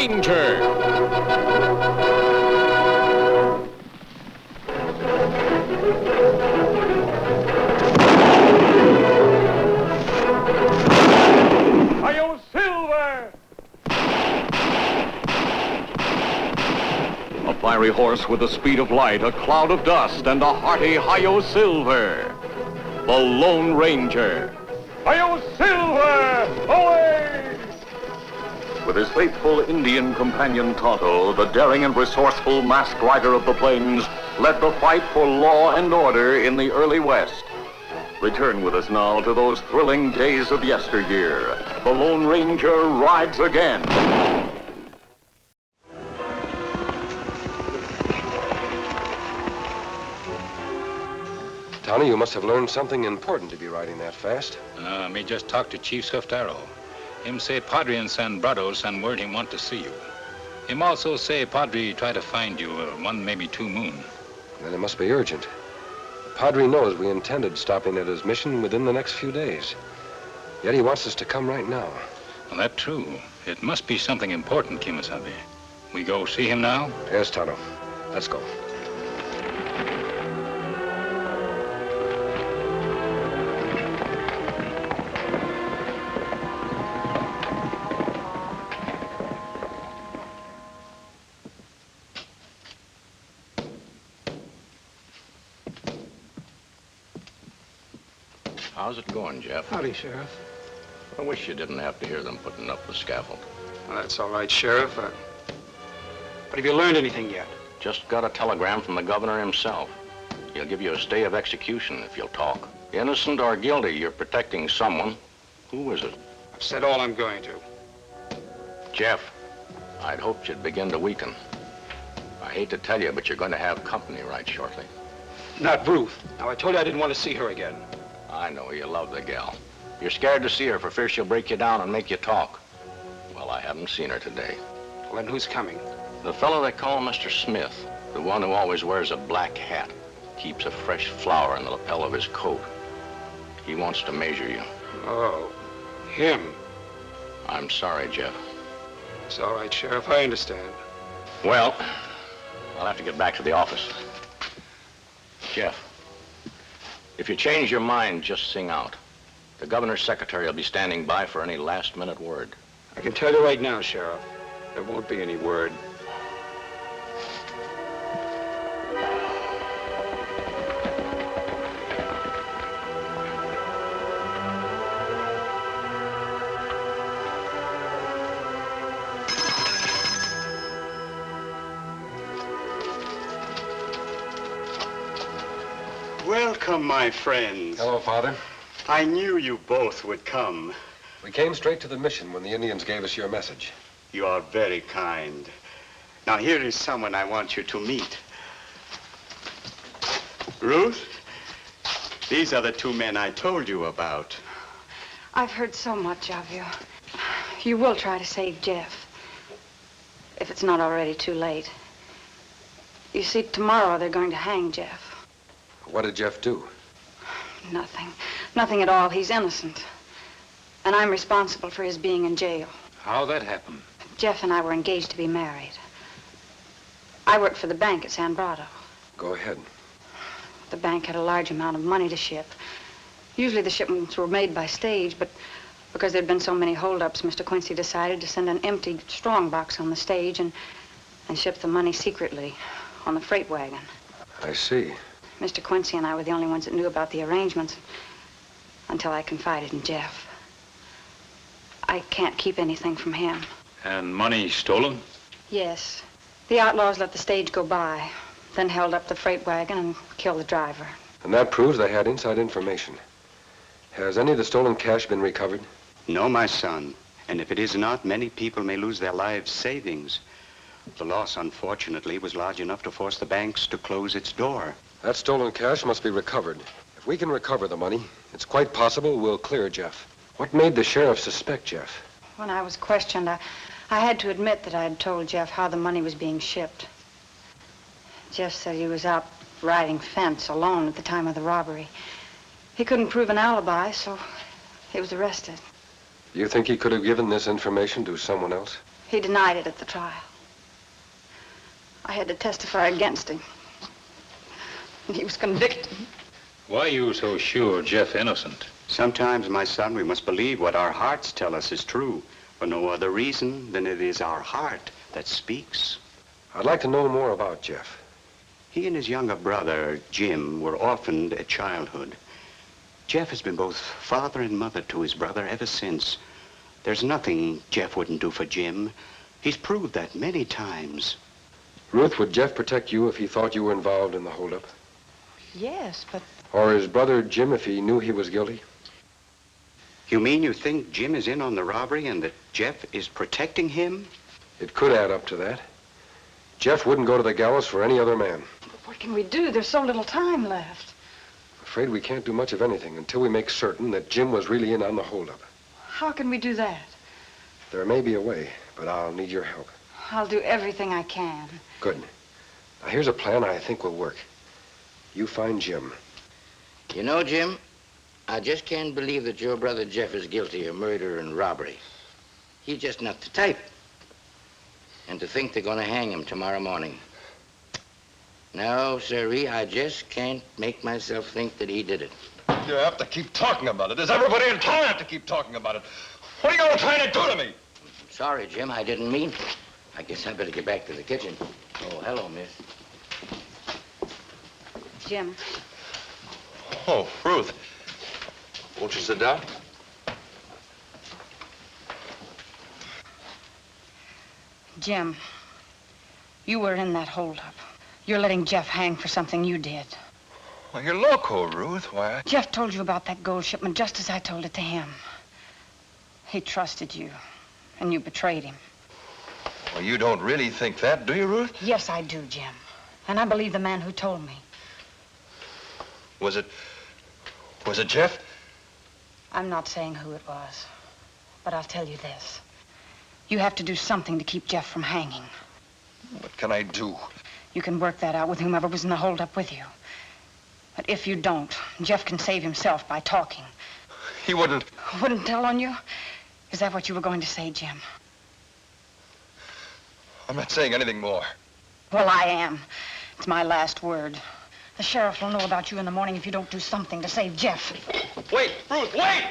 Ranger. Hi-yo, Silver! A fiery horse with the speed of light, a cloud of dust, and a hearty Hi-yo Silver. The Lone Ranger. Hi-yo, Silver! Away! With his faithful Indian companion Tonto, the daring and resourceful masked rider of the plains led the fight for law and order in the early West. Return with us now to those thrilling days of yesteryear. The Lone Ranger rides again. Tony, you must have learned something important to be riding that fast. Me just talked to Chief Swift Arrow. Him say Padre and San Brado send word him want to see you. Him also say Padre try to find you one, maybe 2 moon. Then it must be urgent. The Padre knows we intended stopping at his mission within the next few days. Yet he wants us to come right now. Well, that's true. It must be something important, Kemo Sabe. We go see him now? Yes, Tonto. Let's go. How's it going, Jeff? Howdy, Sheriff. I wish you didn't have to hear them putting up the scaffold. Well, that's all right, Sheriff. But have you learned anything yet? Just got a telegram from the governor himself. He'll give you a stay of execution if you'll talk. Innocent or guilty, you're protecting someone. Who is it? I've said all I'm going to. Jeff, I'd hoped you'd begin to weaken. I hate to tell you, but you're going to have company right shortly. Not Ruth. Now, I told you I didn't want to see her again. I know you love the gal. You're scared to see her for fear she'll break you down and make you talk. Well, I haven't seen her today. Well, then who's coming? The fellow they call Mr. Smith, the one who always wears a black hat, keeps a fresh flower in the lapel of his coat. He wants to measure you. Oh, him. I'm sorry, Jeff. It's all right, Sheriff. I understand. Well, I'll have to get back to the office. Jeff, if you change your mind, just sing out. The governor's secretary will be standing by for any last-minute word. I can tell you right now, Sheriff, there won't be any word. Welcome, my friends. Hello, Father. I knew you both would come. We came straight to the mission when the Indians gave us your message. You are very kind. Now, here is someone I want you to meet. Ruth, these are the 2 men I told you about. I've heard so much of you. You will try to save Jeff, if it's not already too late. You see, tomorrow they're going to hang Jeff. What did Jeff do? Nothing. Nothing at all. He's innocent. And I'm responsible for his being in jail. How'd that happen? Jeff and I were engaged to be married. I worked for the bank at San Brado. Go ahead. The bank had a large amount of money to ship. Usually the shipments were made by stage, but because there'd been so many holdups, Mr. Quincy decided to send an empty strongbox on the stage and ship the money secretly on the freight wagon. I see. Mr. Quincy and I were the only ones that knew about the arrangements until I confided in Jeff. I can't keep anything from him. And money stolen? Yes. The outlaws let the stage go by, then held up the freight wagon and killed the driver. And that proves they had inside information. Has any of the stolen cash been recovered? No, my son. And if it is not, many people may lose their lives' savings. The loss, unfortunately, was large enough to force the banks to close its door. That stolen cash must be recovered. If we can recover the money, it's quite possible we'll clear Jeff. What made the sheriff suspect Jeff? When I was questioned, I had to admit that I had told Jeff how the money was being shipped. Jeff said he was out riding fence alone at the time of the robbery. He couldn't prove an alibi, so he was arrested. You think he could have given this information to someone else? He denied it at the trial. I had to testify against him. And he was convicted. Why are you so sure Jeff innocent? Sometimes, my son, we must believe what our hearts tell us is true, for no other reason than it is our heart that speaks. I'd like to know more about Jeff. He and his younger brother, Jim, were orphaned at childhood. Jeff has been both father and mother to his brother ever since. There's nothing Jeff wouldn't do for Jim. He's proved that many times. Ruth, would Jeff protect you if he thought you were involved in the holdup? Yes, but... Or his brother Jim if he knew he was guilty? You mean you think Jim is in on the robbery and that Jeff is protecting him? It could add up to that. Jeff wouldn't go to the gallows for any other man. But what can we do? There's so little time left. I'm afraid we can't do much of anything until we make certain that Jim was really in on the holdup. How can we do that? There may be a way, but I'll need your help. I'll do everything I can. Good. Now, here's a plan I think will work. You find Jim. You know, Jim, I just can't believe that your brother Jeff is guilty of murder and robbery. He's just not the type. And to think they're going to hang him tomorrow morning. No, sirree, I just can't make myself think that he did it. You have to keep talking about it. Does everybody in town have to keep talking about it? What are you all trying to do to me? Sorry, Jim, I didn't mean. I guess I better get back to the kitchen. Oh, hello, miss. Jim. Oh, Ruth. Won't you sit down? Jim, you were in that holdup. You're letting Jeff hang for something you did. Well, you're loco, Ruth. Why? Jeff told you about that gold shipment just as I told it to him. He trusted you, and you betrayed him. Well, you don't really think that, do you, Ruth? Yes, I do, Jim. And I believe the man who told me. Was it Jeff? I'm not saying who it was, but I'll tell you this. You have to do something to keep Jeff from hanging. What can I do? You can work that out with whomever was in the holdup with you. But if you don't, Jeff can save himself by talking. He wouldn't. Wouldn't tell on you? Is that what you were going to say, Jim? I'm not saying anything more. Well, I am. It's my last word. The sheriff will know about you in the morning if you don't do something to save Jeff. Wait, Ruth, wait!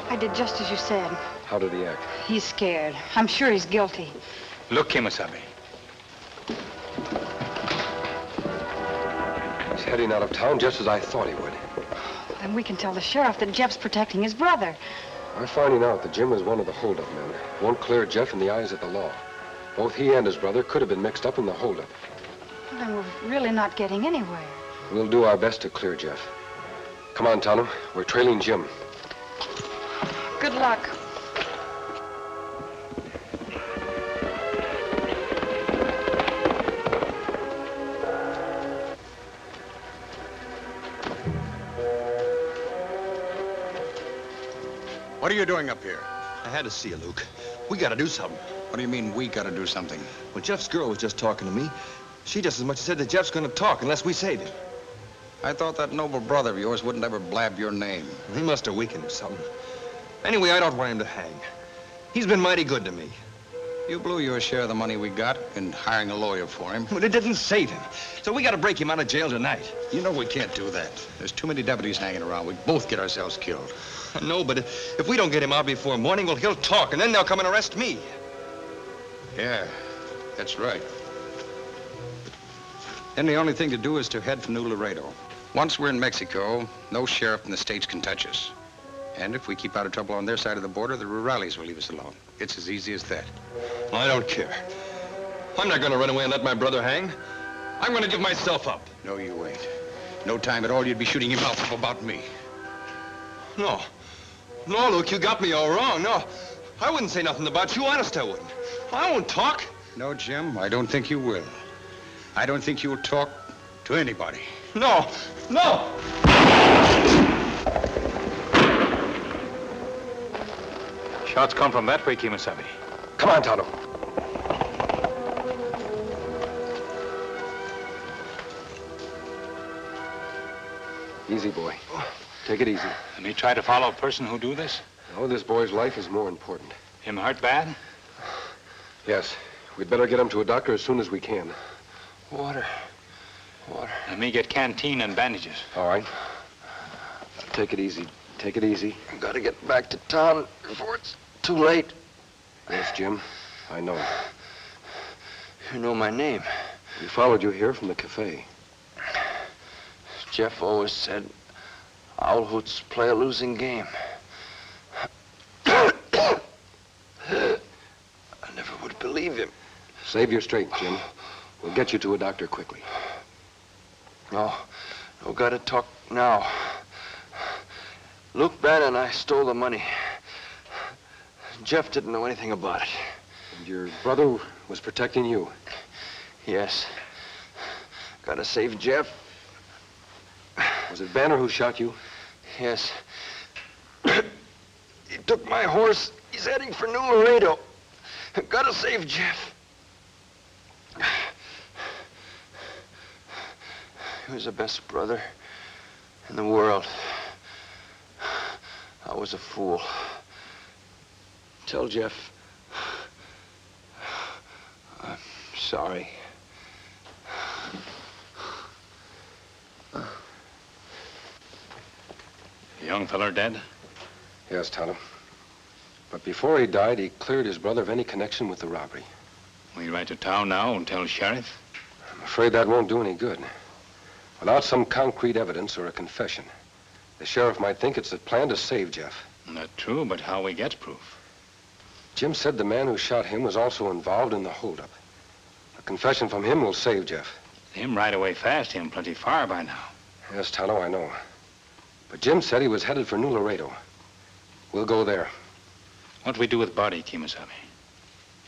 I did just as you said. How did he act? He's scared. I'm sure he's guilty. Look, Kemo Sabe. He's heading out of town just as I thought he would. Then we can tell the sheriff that Jeff's protecting his brother. Our finding out that Jim was one of the holdup men won't clear Jeff in the eyes of the law. Both he and his brother could have been mixed up in the holdup. Well, then we're really not getting anywhere. We'll do our best to clear Jeff. Come on, Tonto. We're trailing Jim. Good luck. What are you doing up here? I had to see you, Luke. We gotta do something. What do you mean, we gotta do something? Well, Jeff's girl was just talking to me. She just as much said that Jeff's gonna talk unless we save him. I thought that noble brother of yours wouldn't ever blab your name. He must have weakened or something. Anyway, I don't want him to hang. He's been mighty good to me. You blew your share of the money we got in hiring a lawyer for him. But it didn't save him. So we gotta break him out of jail tonight. You know we can't do that. There's too many deputies hanging around. We'd both get ourselves killed. No, but if we don't get him out before morning, well, he'll talk, and then they'll come and arrest me. Yeah, that's right. Then the only thing to do is to head for New Laredo. Once we're in Mexico, no sheriff in the States can touch us. And if we keep out of trouble on their side of the border, the rurales will leave us alone. It's as easy as that. Well, I don't care. I'm not gonna run away and let my brother hang. I'm gonna give myself up. No, you ain't. No time at all, you'd be shooting your mouth up about me. No. No, Luke, you got me all wrong. No, I wouldn't say nothing about you. Honest, I wouldn't. I won't talk. No, Jim, I don't think you will. I don't think you'll talk to anybody. No, no! Shots come from that way, Kemo Sabe. Come on, Tonto. Easy, boy. Take it easy. And me try to follow a person who do this? Oh, this boy's life is more important. Him hurt bad? Yes. We'd better get him to a doctor as soon as we can. Water. And me get canteen and bandages. All right. Take it easy. Take it easy. I've got to get back to town before it's too late. Yes, Jim. I know. You know my name. We followed you here from the cafe. Jeff always said owlhoots play a losing game. I never would believe him. Save your strength, Jim. We'll get you to a doctor quickly. No, gotta talk now. Luke Bannon and I stole the money. Jeff didn't know anything about it. And your brother was protecting you? Yes. Gotta save Jeff. Was it Banner who shot you? Yes. He took my horse. He's heading for New Laredo. Gotta save Jeff. He was the best brother in the world. I was a fool. Tell Jeff I'm sorry. The young feller dead? Yes, Tonto. But before he died, he cleared his brother of any connection with the robbery. We ride to town now and tell sheriff? I'm afraid that won't do any good. Without some concrete evidence or a confession, the sheriff might think it's a plan to save Jeff. Not true, but how we get proof? Jim said the man who shot him was also involved in the holdup. A confession from him will save Jeff. Him ride away fast, him plenty far by now. Yes, Tonto, I know. But Jim said he was headed for New Laredo. We'll go there. What we do with body, Kemo Sabe?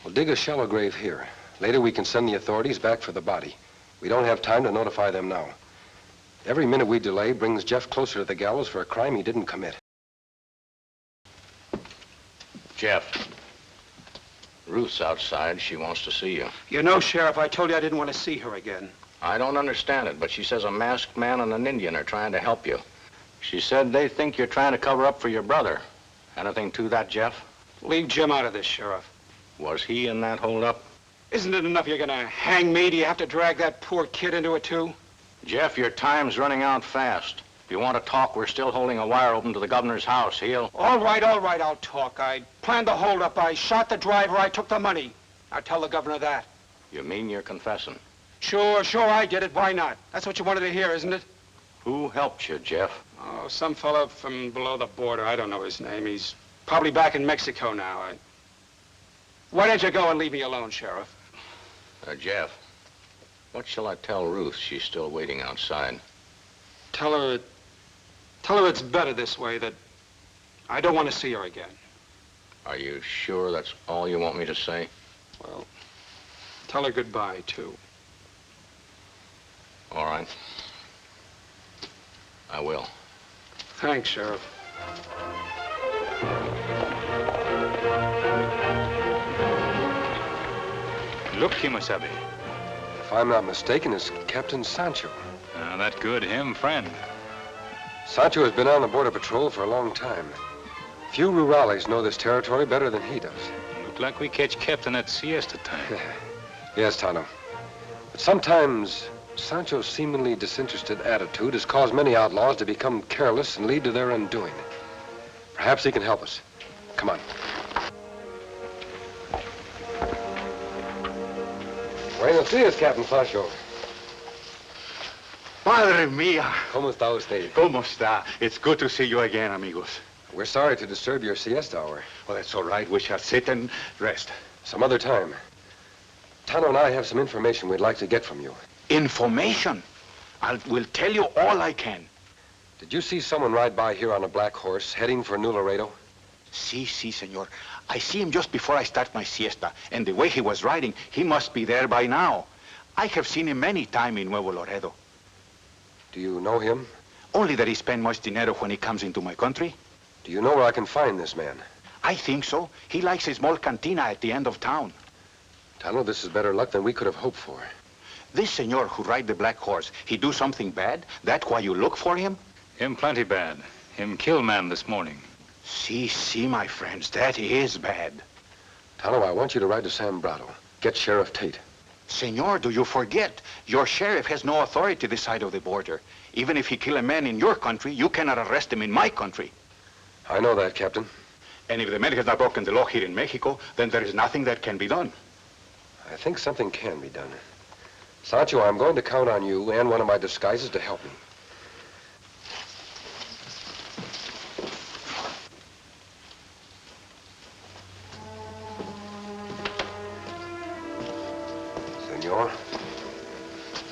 We'll dig a shallow grave here. Later we can send the authorities back for the body. We don't have time to notify them now. Every minute we delay brings Jeff closer to the gallows for a crime he didn't commit. Jeff, Ruth's outside. She wants to see you. You know, Sheriff, I told you I didn't want to see her again. I don't understand it, but she says a masked man and an Indian are trying to help you. She said they think you're trying to cover up for your brother. Anything to that, Jeff? Leave Jim out of this, Sheriff. Was he in that holdup? Isn't it enough you're gonna hang me? Do you have to drag that poor kid into it, too? Jeff, your time's running out fast. If you want to talk, we're still holding a wire open to the governor's house. He'll... All right, I'll talk. I planned the holdup. I shot the driver. I took the money. I'll tell the governor that. You mean you're confessing? Sure, I did it. Why not? That's what you wanted to hear, isn't it? Who helped you, Jeff? Oh, some fella from below the border. I don't know his name. He's probably back in Mexico now. Why don't you go and leave me alone, Sheriff? Jeff, what shall I tell Ruth? She's still waiting outside. Tell her it's better this way, that I don't want to see her again. Are you sure that's all you want me to say? Well, tell her goodbye, too. All right. I will. Thanks, Sheriff. Look, Kemo Sabe. If I'm not mistaken, it's Captain Sancho. That good, him friend. Sancho has been on the border patrol for a long time. Few rurales know this territory better than he does. Look like we catch Captain at siesta time. Yes, Tonto. But sometimes Sancho's seemingly disinterested attitude has caused many outlaws to become careless and lead to their undoing. Perhaps he can help us. Come on. Buenos dias, Captain Sancho. Madre mía. ¿Cómo está usted? ¿Cómo está? It's good to see you again, amigos. We're sorry to disturb your siesta hour. Well, that's all right. We shall sit and rest. Some other time. Tonto and I have some information we'd like to get from you. Information? I will tell you all I can. Did you see someone ride by here on a black horse, heading for New Laredo? Si, senor. I see him just before I start my siesta, and the way he was riding, he must be there by now. I have seen him many times in Nuevo Laredo. Do you know him? Only that he spends much dinero when he comes into my country. Do you know where I can find this man? I think so. He likes a small cantina at the end of town. Tonto, this is better luck than we could have hoped for. This senor who ride the black horse, he do something bad? That's why you look for him? Him plenty bad. Him kill man this morning. See, my friends, that is bad. Tonto, I want you to ride to San Brado. Get Sheriff Tate. Senor, do you forget? Your sheriff has no authority this side of the border. Even if he kill a man in your country, you cannot arrest him in my country. I know that, Captain. And if the man has not broken the law here in Mexico, then there is nothing that can be done. I think something can be done. Sancho, I'm going to count on you and one of my disguises to help me. Senor?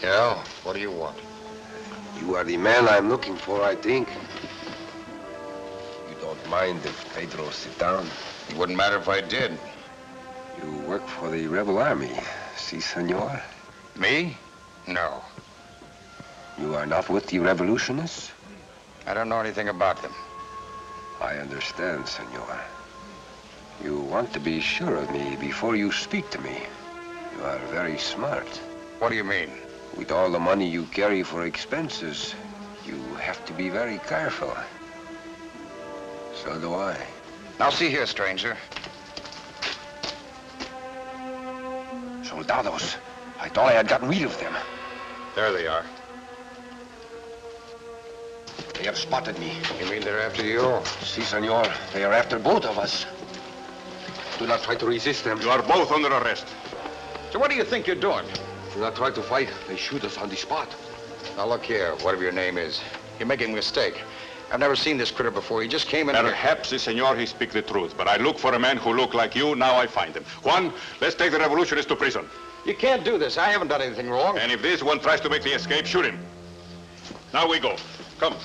Yeah? What do you want? You are the man I'm looking for, I think. You don't mind if Pedro sit down? It wouldn't matter if I did. You work for the rebel army, si, senor? Me? No. You are not with the revolutionists? I don't know anything about them. I understand, senor. You want to be sure of me before you speak to me. You are very smart. What do you mean? With all the money you carry for expenses, you have to be very careful. So do I. Now see here, stranger. Soldados. I thought I had gotten rid of them. There they are. They have spotted me. You mean they're after you? Si, senor. They are after both of us. Do not try to resist them. You are both under arrest. So what do you think you're doing? Do not try to fight. They shoot us on the spot. Now look here, whatever your name is. You're making a mistake. I've never seen this critter before. He just came in here. Perhaps the senor he speak the truth, but I look for a man who look like you, now I find him. Juan, let's take the revolutionists to prison. You can't do this. I haven't done anything wrong. And if this one tries to make the escape, shoot him. Now we go. Come.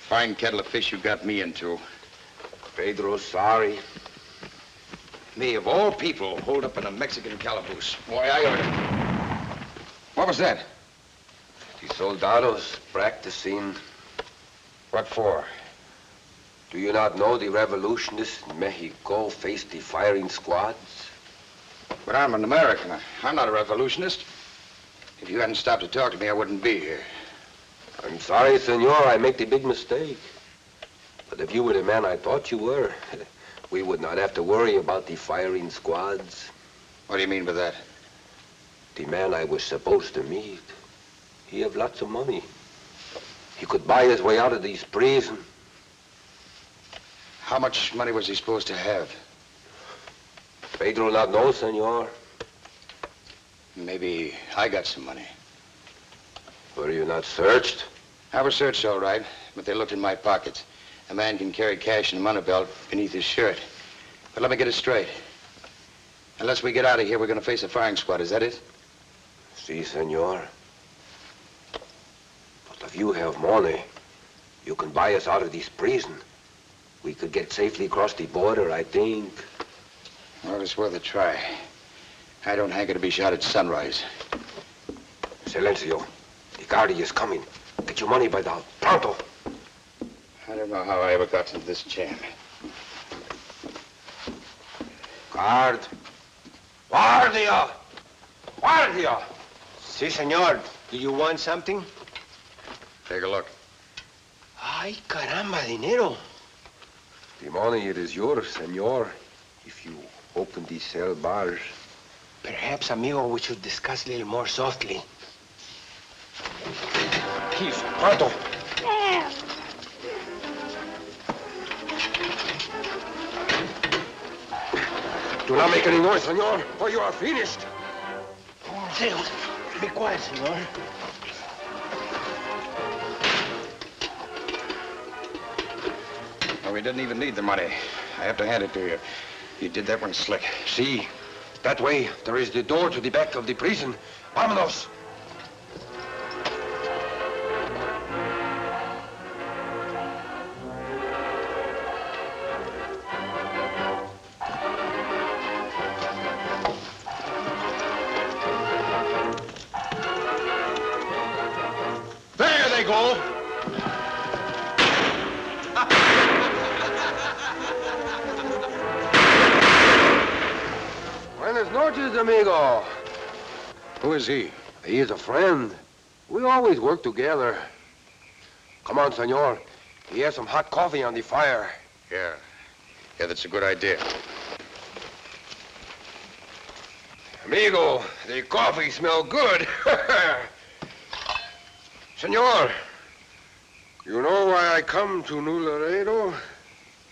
Fine kettle of fish you got me into. Pedro, sorry. Me, of all people, hold up in a Mexican calaboose. Why, I ought to... What was that? The soldados practicing. What for? Do you not know the revolutionists in Mexico face the firing squads? But I'm an American. I'm not a revolutionist. If you hadn't stopped to talk to me, I wouldn't be here. I'm sorry, senor. I make the big mistake. But if you were the man I thought you were, we would not have to worry about the firing squads. What do you mean by that? The man I was supposed to meet, he have lots of money. He could buy his way out of these prison. How much money was he supposed to have? Pedro not know, senor. Maybe I got some money. Were you not searched? I was searched, all right, but they looked in my pockets. A man can carry cash in a money belt beneath his shirt. But let me get it straight. Unless we get out of here, we're going to face a firing squad. Is that it? Si, senor. But if you have money, you can buy us out of this prison. We could get safely across the border, I think. Well, it's worth a try. I don't hanker to be shot at sunrise. Silencio. The guardia is coming. Get your money by now. Pronto. I don't know how I ever got into this jam. Guard. Guardia! Guardia! Si, senor. Do you want something? Take a look. Ay, caramba, dinero. The money, it is yours, senor, if you open the cell bars. Perhaps, amigo, we should discuss a little more softly. Keys, pronto. Do not make any noise, senor, or you are finished. Zeus, be quiet, senor. Well, we didn't even need the money. I have to hand it to you. You did that one slick. See, that way, there is the door to the back of the prison. Vámonos. There they go. Buenas noches, amigo. Who is he? He is a friend. We always work together. Come on, senor. Here's some hot coffee on the fire. Yeah, that's a good idea. Amigo, the coffee smells good. Senor, you know why I come to New Laredo?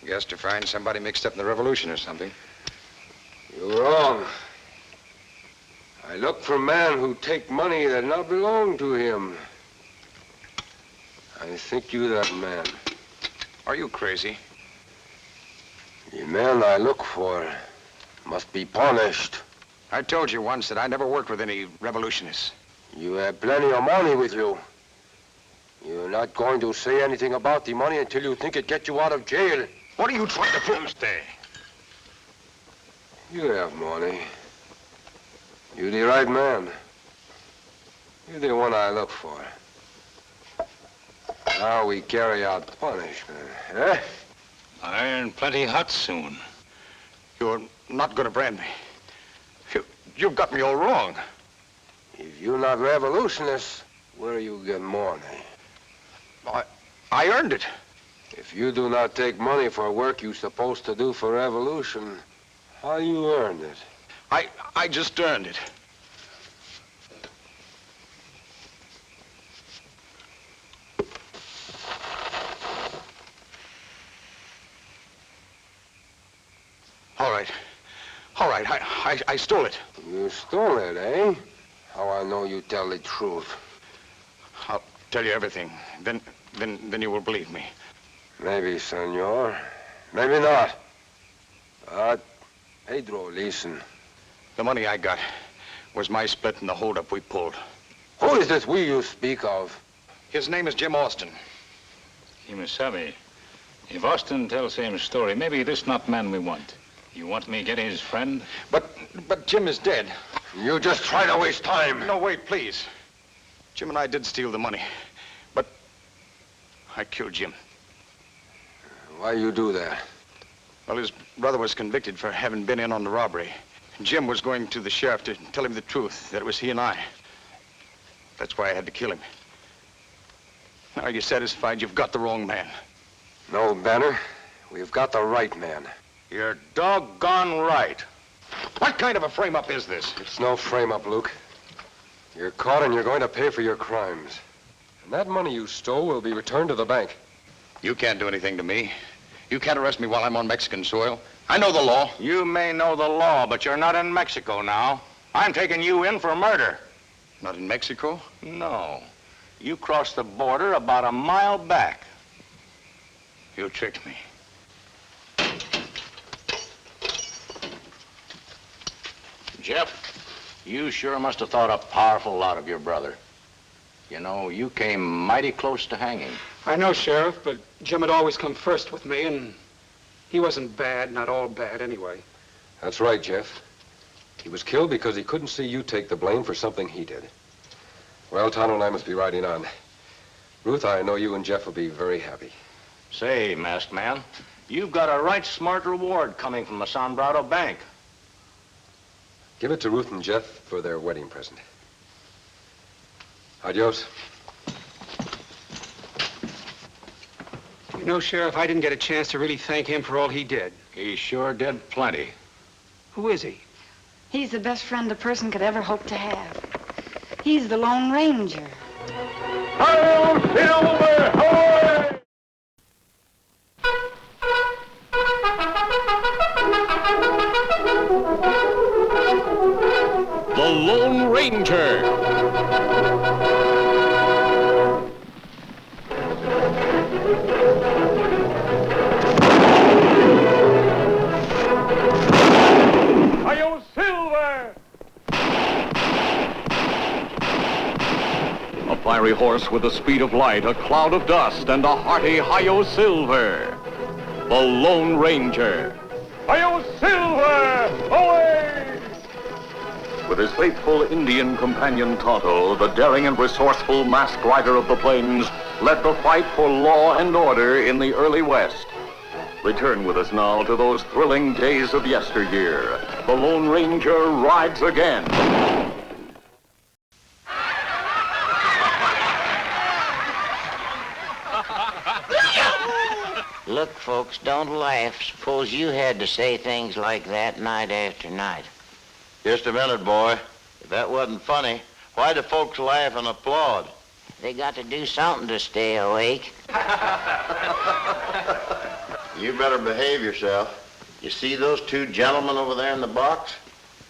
Guess to find somebody mixed up in the revolution or something. You're wrong. I look for men who take money that not belong to him. I think you that man. Are you crazy? The man I look for must be punished. I told you once that I never worked with any revolutionists. You have plenty of money with you. You're not going to say anything about the money until you think it gets you out of jail. What are you trying to prove? Stay. You have money. You're the right man. You're the one I look for. Now we carry out punishment, eh? Iron plenty hot soon. You're not going to brand me. You've got me all wrong. If you're not revolutionists, where you get money? I earned it. If you do not take money for work you're supposed to do for revolution, how you earn it? I just earned it. All right, I stole it. You stole it, eh? How I know you tell the truth? I'll tell you everything. Then you will believe me. Maybe, senor. Maybe not. But, Pedro, listen. The money I got was my split in the holdup we pulled. Who is this we you speak of? His name is Jim Austin. Kemo Sabe. If Austin tells same story, maybe this not man we want. You want me get his friend? But Jim is dead. You just try to waste time. No, wait, please. Jim and I did steal the money, but I killed Jim. Why you do that? Well, his brother was convicted for having been in on the robbery. Jim was going to the sheriff to tell him the truth, that it was he and I. That's why I had to kill him. Now, are you satisfied you've got the wrong man? No, Banner. We've got the right man. You're doggone right. What kind of a frame-up is this? It's no frame-up, Luke. You're caught and you're going to pay for your crimes. And that money you stole will be returned to the bank. You can't do anything to me. You can't arrest me while I'm on Mexican soil. I know the law. You may know the law, but you're not in Mexico now. I'm taking you in for murder. Not in Mexico? No. You crossed the border about a mile back. You tricked me. Jeff, you sure must have thought a powerful lot of your brother. You know, you came mighty close to hanging. I know, Sheriff, but Jim had always come first with me, and he wasn't bad, not all bad anyway. That's right, Jeff. He was killed because he couldn't see you take the blame for something he did. Well, Tonto and I must be riding on. Ruth, I know you and Jeff will be very happy. Say, masked man, you've got a right smart reward coming from the Sombrado Bank. Give it to Ruth and Jeff for their wedding present. Adios. You know, Sheriff, I didn't get a chance to really thank him for all he did. He sure did plenty. Who is he? He's the best friend a person could ever hope to have. He's the Lone Ranger. Hail, Silver, ahoy! The Lone Ranger. Hail, Silver! A fiery horse with the speed of light, a cloud of dust, and a hearty Hi-Yo Silver. The Lone Ranger. Hail, Silver! Away! With his faithful Indian companion Tonto, the daring and resourceful masked rider of the plains led the fight for law and order in the early West. Return with us now to those thrilling days of yesteryear. The Lone Ranger rides again. folks don't laugh. Suppose you had to say things like that night after night. Just a minute, boy. If that wasn't funny, why do folks laugh and applaud? They got to do something to stay awake. You better behave yourself. You see those two gentlemen over there in the box?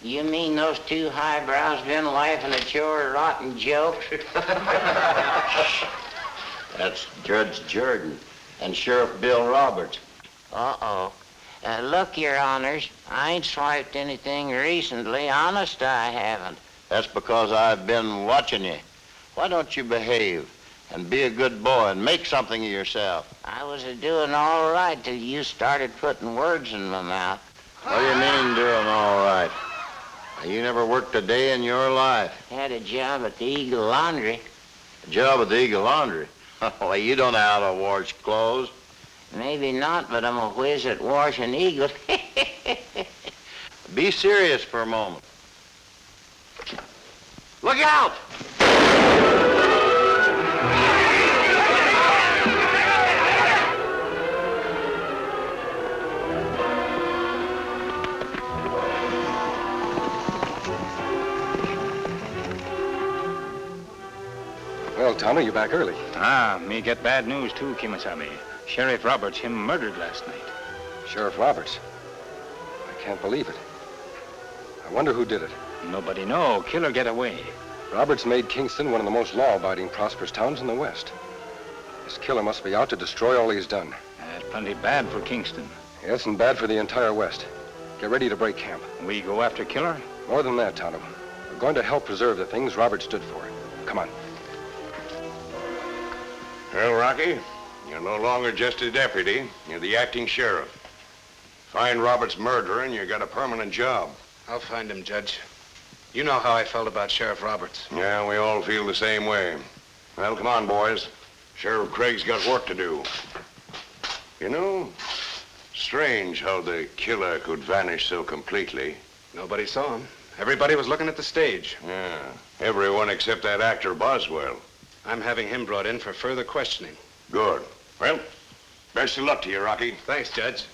You mean those two highbrows been laughing at your rotten jokes? That's Judge Jordan and Sheriff Bill Roberts. Uh-oh. Look, Your Honors, I ain't swiped anything recently. Honest, I haven't. That's because I've been watching you. Why don't you behave and be a good boy and make something of yourself? I was doing all right till you started putting words in my mouth. What do you mean doing all right? You never worked a day in your life. Had a job at the Eagle Laundry. A job at the Eagle Laundry? Well, you don't know how to wash clothes. Maybe not, but I'm a whiz at washing eagles. Be serious for a moment. Look out! Well, Tonto, you're back early. Ah, me get bad news too, Kemo Sabe. Sheriff Roberts, him murdered last night. Sheriff Roberts? I can't believe it. I wonder who did it. Nobody know. Killer get away. Roberts made Kingston one of the most law-abiding, prosperous towns in the West. This killer must be out to destroy all he's done. That's plenty bad for Kingston. Yes, and bad for the entire West. Get ready to break camp. We go after Killer? More than that, Tonto. We're going to help preserve the things Roberts stood for. Come on. Well, Rocky, you're no longer just a deputy. You're the acting sheriff. Find Robert's murderer and you got a permanent job. I'll find him, Judge. You know how I felt about Sheriff Roberts. Yeah, we all feel the same way. Well, come on, boys. Sheriff Craig's got work to do. You know, strange how the killer could vanish so completely. Nobody saw him. Everybody was looking at the stage. Yeah, everyone except that actor Boswell. I'm having him brought in for further questioning. Good. Well, best of luck to you, Rocky. Thanks, Judge.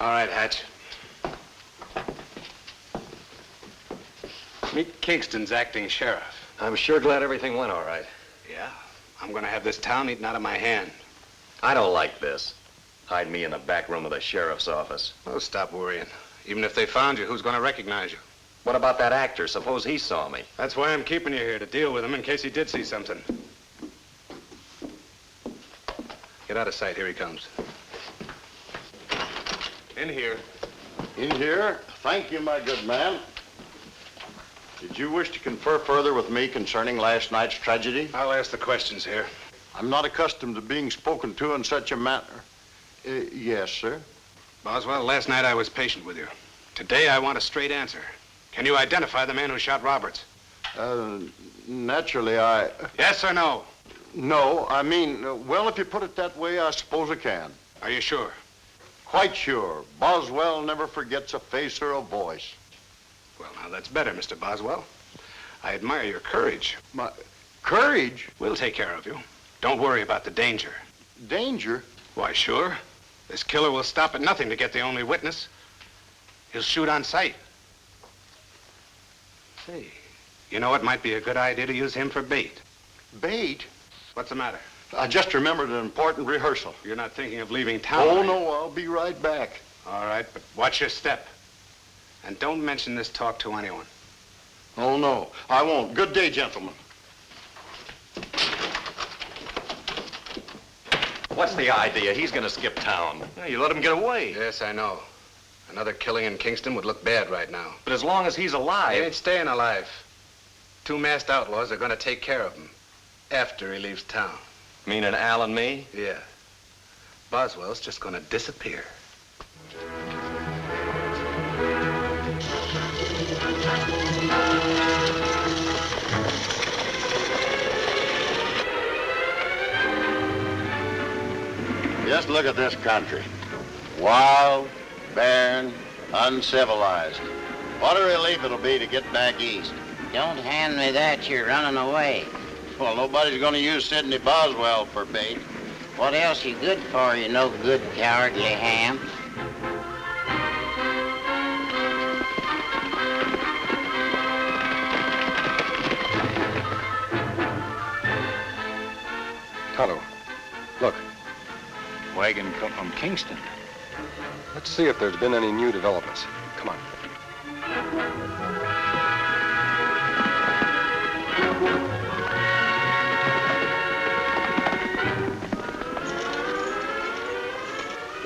All right, Hatch. Meet Kingston's acting sheriff. I'm sure glad everything went all right. Yeah, I'm gonna have this town eaten out of my hand. I don't like this. Hide me in the back room of the sheriff's office. Oh, stop worrying. Even if they found you, who's gonna recognize you? What about that actor? Suppose he saw me. That's why I'm keeping you here, to deal with him in case he did see something. Get out of sight, here he comes. In here. In here? Thank you, my good man. Did you wish to confer further with me concerning last night's tragedy? I'll ask the questions here. I'm not accustomed to being spoken to in such a manner. Yes, sir. Boswell, last night I was patient with you. Today I want a straight answer. Can you identify the man who shot Roberts? Naturally, I... Yes or no? No, I mean, well, if you put it that way, I suppose I can. Are you sure? Quite sure. Boswell never forgets a face or a voice. Well, now that's better, Mr. Boswell. I admire your courage. My courage? We'll take care of you. Don't worry about the danger. Danger? Why, sure. This killer will stop at nothing to get the only witness. He'll shoot on sight. Say, you know, it might be a good idea to use him for bait. Bait? What's the matter? I just remembered an important rehearsal. You're not thinking of leaving town? Oh, no, I'll be right back. All right, but watch your step. And don't mention this talk to anyone. Oh, no, I won't. Good day, gentlemen. What's the idea? He's gonna skip town. You let him get away. Yes, I know. Another killing in Kingston would look bad right now. But as long as he's alive... He ain't staying alive. Two masked outlaws are gonna take care of him after he leaves town. Meaning Al and me? Yeah. Boswell's just gonna disappear. Just look at this country. Wild, barren, Uncivilized. What a relief it'll be to get back east. Don't hand me that, you're running away. Well, nobody's going to use Sidney Boswell for bait. What else you good for, you no good cowardly ham? Tonto, look. Wagon come from Kingston. Let's see if there's been any new developments. Come on.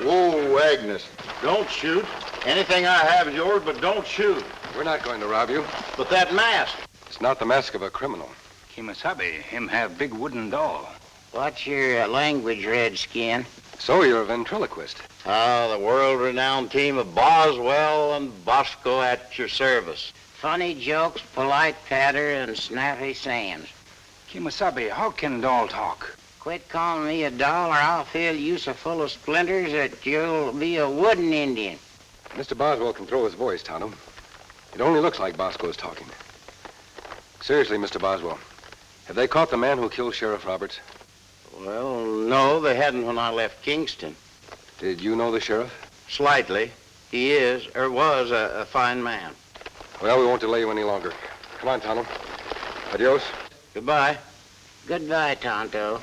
Whoa, Agnes. Don't shoot. Anything I have is yours, but don't shoot. We're not going to rob you. But that mask. It's not the mask of a criminal. Kemo Sabe, him have big wooden doll. What's your language, Redskin? So you're a ventriloquist. Ah, the world-renowned team of Boswell and Bosco at your service. Funny jokes, polite patter, and snappy sayings. Kemo Sabe, how can doll talk? Quit calling me a doll or I'll fill you so full of splinters that you'll be a wooden Indian. Mr. Boswell can throw his voice, Tonto. It only looks like Bosco's talking. Seriously, Mr. Boswell, have they caught the man who killed Sheriff Roberts? Well, no, they hadn't when I left Kingston. Did you know the sheriff? Slightly. He is, or was, a fine man. Well, we won't delay you any longer. Come on, Tonto. Adios. Goodbye. Goodbye, Tonto.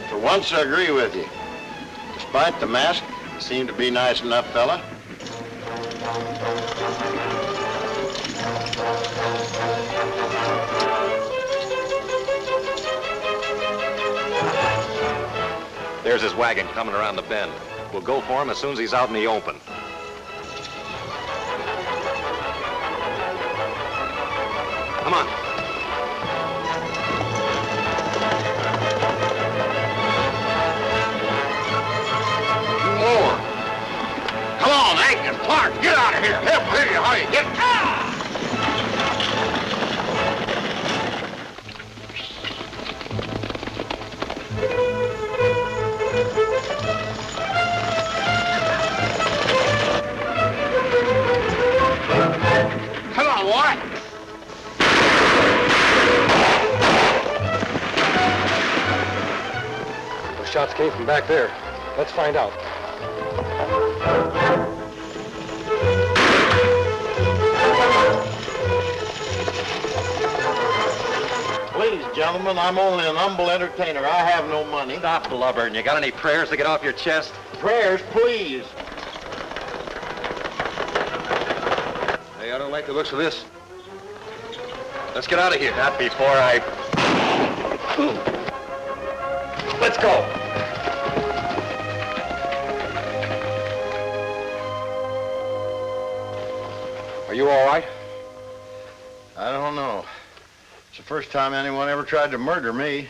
For once, I agree with you. Despite the mask, you seem to be nice enough fella. There's his wagon coming around the bend. We'll go for him as soon as he's out in the open. Come on. More. Come on, Agnes, Clark, get out of here. Help me, how you get. Come on, boy. Those shots came from back there. Let's find out. Please, gentlemen, I'm only an humble entertainer. I have no money. Stop blubbering. You got any prayers to get off your chest? Prayers, please. Hey, I don't like the looks of this. Let's get out of here. Not before I... Let's go. Are you all right? I don't know. It's the first time anyone ever tried to murder me.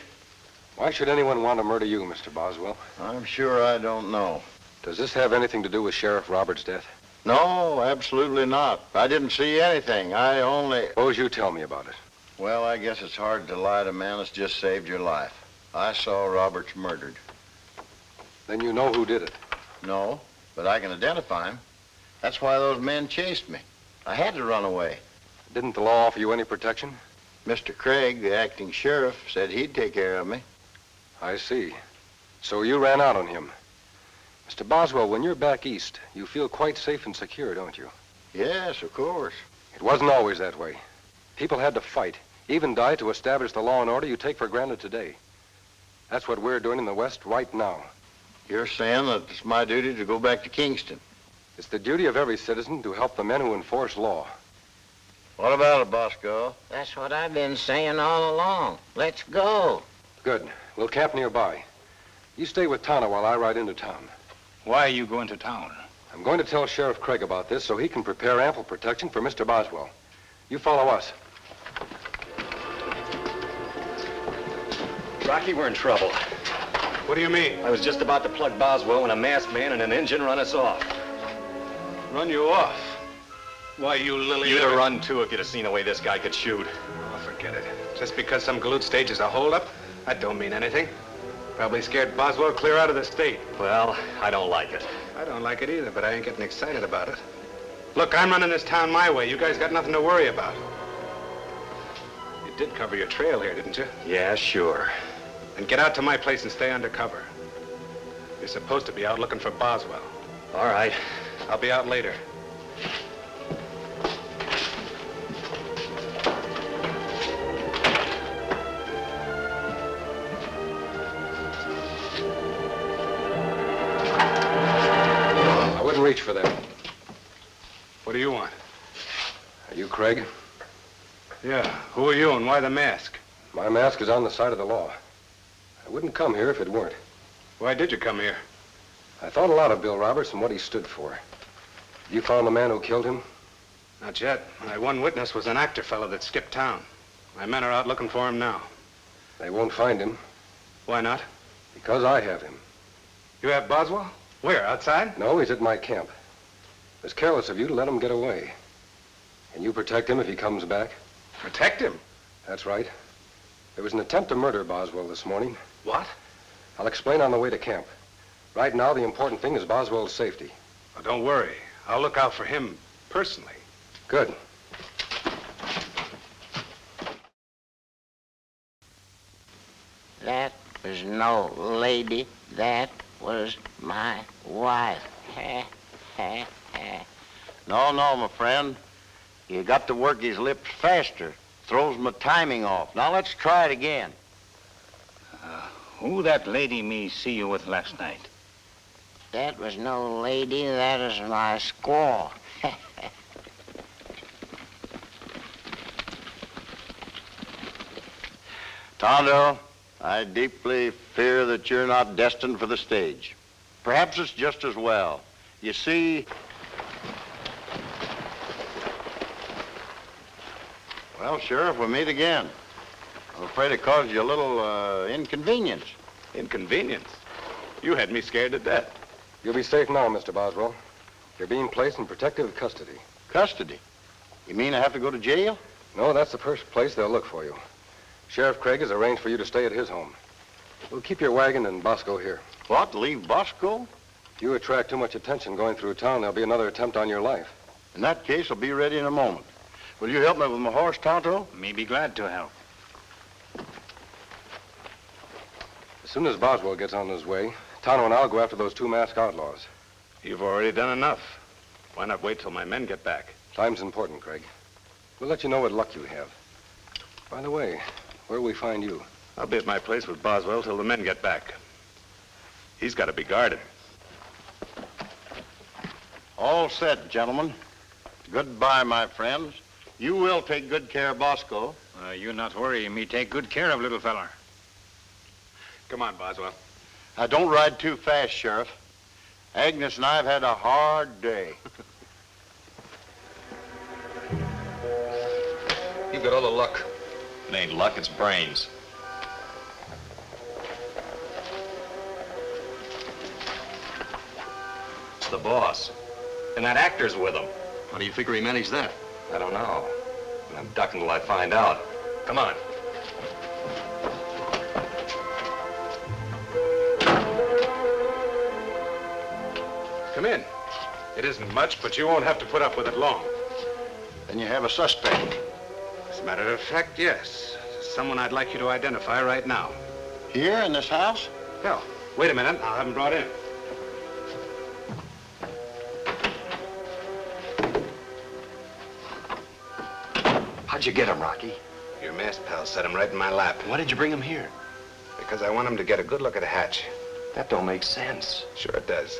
Why should anyone want to murder you, Mr. Boswell? I'm sure I don't know. Does this have anything to do with Sheriff Roberts' death? No, absolutely not. I didn't see anything. I only... Suppose you tell me about it. Well, I guess it's hard to lie to a man that's just saved your life. I saw Roberts murdered. Then you know who did it. No, but I can identify him. That's why those men chased me. I had to run away. Didn't the law offer you any protection? Mr. Craig, the acting sheriff, said he'd take care of me. I see. So you ran out on him. Mr. Boswell, when you're back east, you feel quite safe and secure, don't you? Yes, of course. It wasn't always that way. People had to fight, even die to establish the law and order you take for granted today. That's what we're doing in the West right now. You're saying that it's my duty to go back to Kingston? It's the duty of every citizen to help the men who enforce law. What about it, Bosco? That's what I've been saying all along. Let's go. Good. We'll camp nearby. You stay with Tonto while I ride into town. Why are you going to town? I'm going to tell Sheriff Craig about this so he can prepare ample protection for Mr. Boswell. You follow us. Rocky, we're in trouble. What do you mean? I was just about to plug Boswell when a masked man and an engine run us off. Run you off? Why, you lily... You'd have run, too, if you'd have seen the way this guy could shoot. Oh, forget it. Just because some galoot stage is a holdup, that don't mean anything. Probably scared Boswell clear out of the state. Well, I don't like it. I don't like it either, but I ain't getting excited about it. Look, I'm running this town my way. You guys got nothing to worry about. You did cover your trail here, didn't you? Yeah, sure. And get out to my place and stay undercover. You're supposed to be out looking for Boswell. All right. I'll be out later. I wouldn't reach for them. What do you want? Are you Craig? Yeah. Who are you and why the mask? My mask is on the side of the law. I wouldn't come here if it weren't. Why did you come here? I thought a lot of Bill Roberts and what he stood for. You found the man who killed him? Not yet. My one witness was an actor fellow that skipped town. My men are out looking for him now. They won't find him. Why not? Because I have him. You have Boswell? Where, outside? No, he's at my camp. It was careless of you to let him get away. Can you protect him if he comes back? Protect him? That's right. There was an attempt to murder Boswell this morning. What? I'll explain on the way to camp. Right now, the important thing is Boswell's safety. Oh, don't worry. I'll look out for him personally. Good. That was no lady. That was my wife. No, my friend. You got to work his lips faster. Throws my timing off. Now let's try it again. Who that lady me see you with last night? That was no lady. That is my squaw. Tonto, I deeply fear that you're not destined for the stage. Perhaps it's just as well. You see... Well, Sheriff, we meet again. I'm afraid it caused you a little inconvenience. Inconvenience? You had me scared to death. You'll be safe now, Mr. Boswell. You're being placed in protective custody. Custody? You mean I have to go to jail? No, that's the first place they'll look for you. Sheriff Craig has arranged for you to stay at his home. We'll keep your wagon and Bosco here. What, leave Bosco? If you attract too much attention going through town, there'll be another attempt on your life. In that case, I'll be ready in a moment. Will you help me with my horse, Tonto? Me be glad to help. As soon as Boswell gets on his way, Tonto and I'll go after those two masked outlaws. You've already done enough. Why not wait till my men get back? Time's important, Craig. We'll let you know what luck you have. By the way, where will we find you? I'll be at my place with Boswell till the men get back. He's got to be guarded. All set, gentlemen. Goodbye, my friends. You will take good care of Bosco. You not worry. Me take good care of little feller. Come on, Boswell. Now, don't ride too fast, Sheriff. Agnes and I have had a hard day. You've got all the luck. It ain't luck, it's brains. It's the boss. And that actor's with him. How do you figure he managed that? I don't know. I'm ducking till I find out. Come on. Come in. It isn't much, but you won't have to put up with it long. Then you have a suspect. As a matter of fact, yes. Someone I'd like you to identify right now. Here in this house? Well, wait a minute. I'll have him brought in. How'd you get him, Rocky? Your masked pal set him right in my lap. Why did you bring him here? Because I want him to get a good look at Hatch. That don't make sense. Sure it does.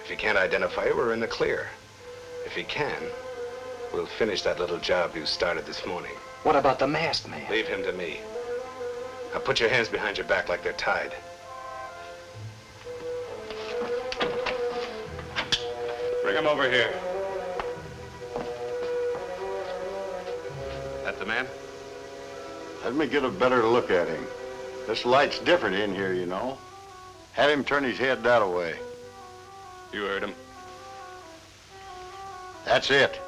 If he can't identify you, we're in the clear. If he can, we'll finish that little job you started this morning. What about the masked man? Leave him to me. Now put your hands behind your back like they're tied. Bring him over here. That the man? Let me get a better look at him. This light's different in here, you know. Have him turn his head that way. You heard him. That's it.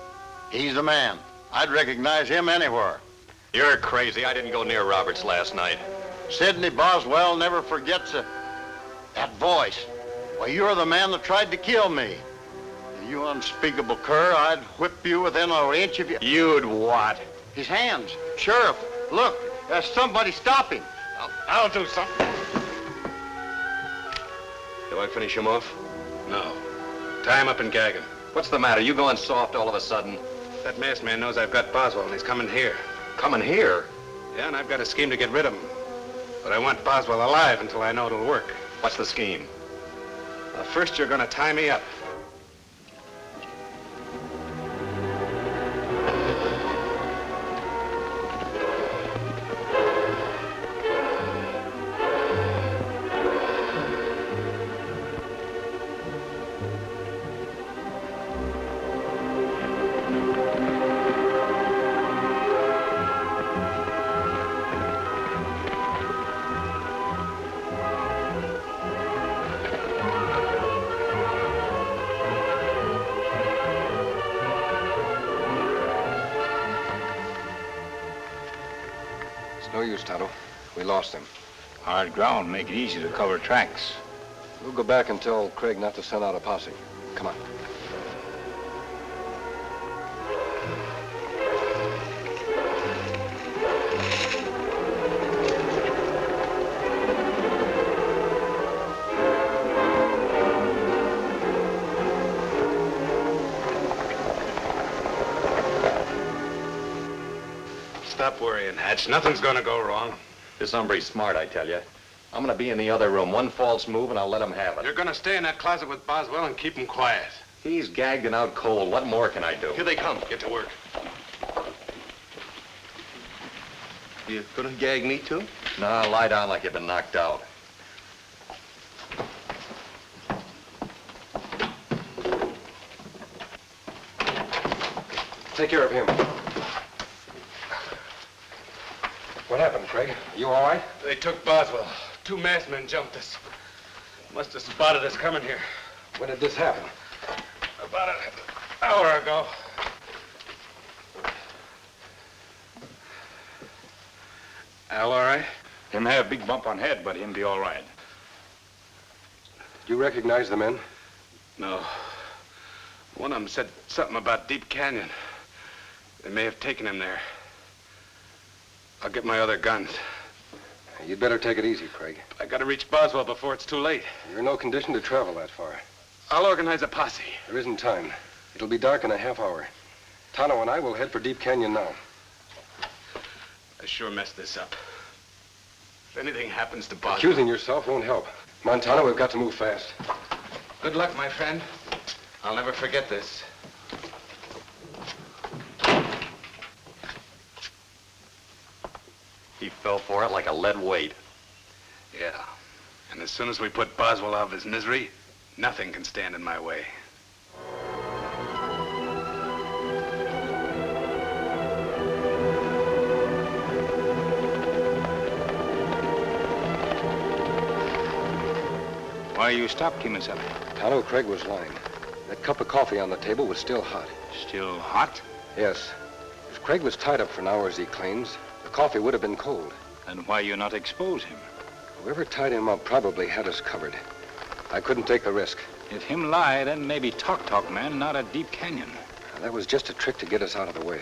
He's the man. I'd recognize him anywhere. You're crazy. I didn't go near Roberts last night. Sidney Boswell never forgets that voice. Why, you're the man that tried to kill me. You unspeakable cur, I'd whip you within an inch of you. You'd what? His hands. Sheriff, look, somebody stop him. I'll do something. Do I finish him off? No. Tie him up and gag him. What's the matter? You going soft all of a sudden? That masked man knows I've got Boswell, and he's coming here. Coming here? Yeah, and I've got a scheme to get rid of him. But I want Boswell alive until I know it'll work. What's the scheme? First, you're gonna tie me up. No use, Tonto. We lost him. Hard ground make it easy to cover tracks. We'll go back and tell Craig not to send out a posse. Come on. Stop worrying, Hatch. Nothing's gonna go wrong. This hombre's smart, I tell you. I'm gonna be in the other room. One false move and I'll let him have it. You're gonna stay in that closet with Boswell and keep him quiet. He's gagged and out cold. What more can I do? Here they come. Get to work. You gonna gag me too? No, lie down like you've been knocked out. Take care of him. What happened, Craig? You all right? They took Boswell. 2 masked men jumped us. Must have spotted us coming here. When did this happen? About an hour ago. Al, all right? Him have a big bump on head, but him be all right. Do you recognize the men? No. One of them said something about Deep Canyon. They may have taken him there. I'll get my other guns. You'd better take it easy, Craig. I gotta reach Boswell before it's too late. You're in no condition to travel that far. I'll organize a posse. There isn't time. It'll be dark in a half hour. Tonto and I will head for Deep Canyon now. I sure messed this up. If anything happens to Boswell... Accusing yourself won't help. Montana, we've got to move fast. Good luck, my friend. I'll never forget this. He fell for it like a lead weight. Yeah. And as soon as we put Boswell out of his misery, nothing can stand in my way. Why you stopped, Kemo Sabe? Tonto, Craig was lying. That cup of coffee on the table was still hot. Still hot? Yes. If Craig was tied up for an hour, as he claims, the coffee would have been cold. And why you not expose him? Whoever tied him up probably had us covered. I couldn't take the risk. If him lie, then maybe Talk man, not a Deep Canyon. That was just a trick to get us out of the way.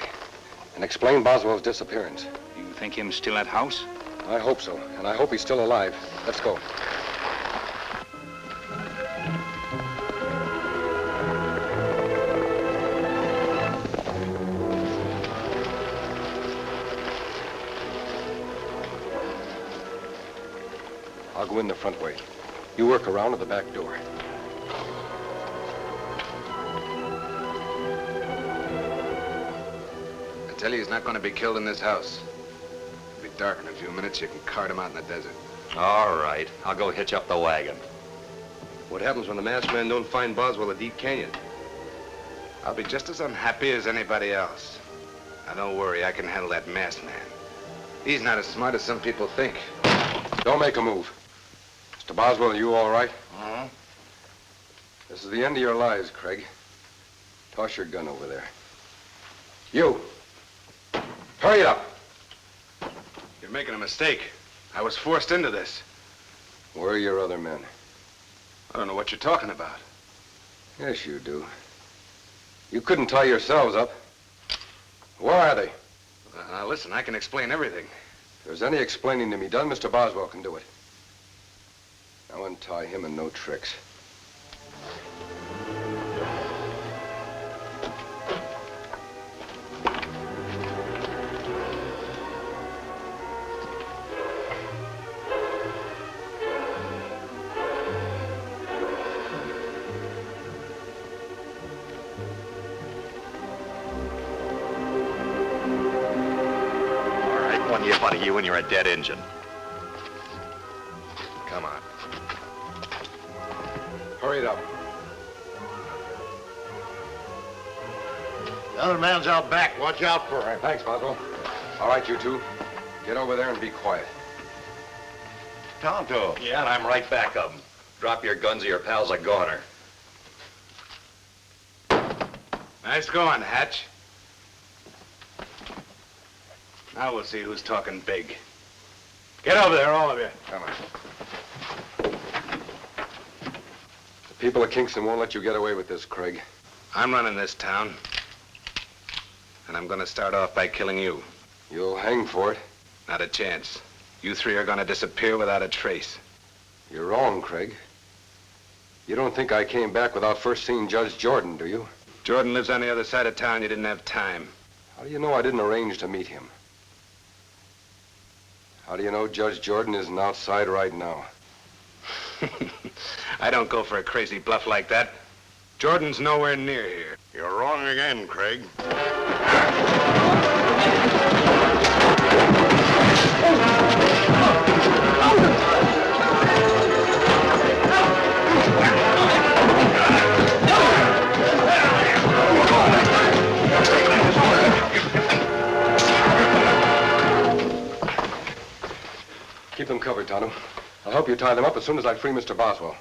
And explain Boswell's disappearance. You think him still at house? I hope so, and I hope he's still alive. Let's go. I'll go in the front way. You work around to the back door. I tell you, he's not going to be killed in this house. It'll be dark in a few minutes. You can cart him out in the desert. All right. I'll go hitch up the wagon. What happens when the masked men don't find Boswell at Deep Canyon? I'll be just as unhappy as anybody else. Now, don't worry. I can handle that masked man. He's not as smart as some people think. Don't make a move. Mr. Boswell, you all right? Uh-huh. This is the end of your lives, Craig. Toss your gun over there. You. Hurry it up. You're making a mistake. I was forced into this. Where are your other men? I don't know what you're talking about. Yes, you do. You couldn't tie yourselves up. Where are they? Now, listen, I can explain everything. If there's any explaining to be done, Mr. Boswell can do it. Now untie him and no tricks. You when you're a dead engine. Come on. Hurry it up. The other man's out back. Watch out for him. Thanks, Boswell. All right, you two. Get over there and be quiet. Tonto. Yeah, and I'm right back of him. Drop your guns or your pal's a goner. Nice going, Hatch. Now we'll see who's talking big. Get over there, all of you. Come on. The people of Kingston won't let you get away with this, Craig. I'm running this town. And I'm gonna start off by killing you. You'll hang for it. Not a chance. You three are gonna disappear without a trace. You're wrong, Craig. You don't think I came back without first seeing Judge Jordan, do you? Jordan lives on the other side of town. You didn't have time. How do you know I didn't arrange to meet him? How do you know Judge Jordan isn't outside right now? I don't go for a crazy bluff like that. Jordan's nowhere near here. You're wrong again, Craig. Keep them covered, Tonto. I'll help you tie them up as soon as I free Mr. Boswell.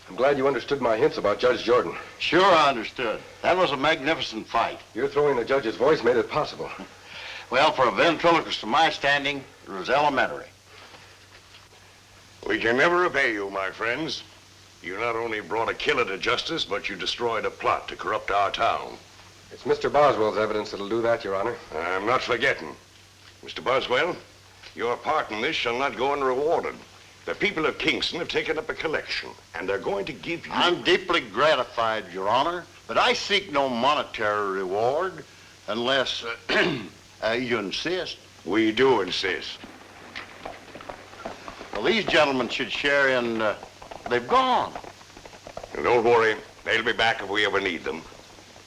I'm glad you understood my hints about Judge Jordan. Sure, I understood. That was a magnificent fight. Your throwing the judge's voice made it possible. Well, for a ventriloquist of my standing, it was elementary. We can never repay you, my friends. You not only brought a killer to justice, but you destroyed a plot to corrupt our town. It's Mr. Boswell's evidence that'll do that, Your Honor. I'm not forgetting. Mr. Boswell, your part in this shall not go unrewarded. The people of Kingston have taken up a collection, and they're going to give you... I'm deeply gratified, Your Honor, but I seek no monetary reward unless you insist. We do insist. Well, these gentlemen should share in... they've gone. And don't worry, they'll be back if we ever need them.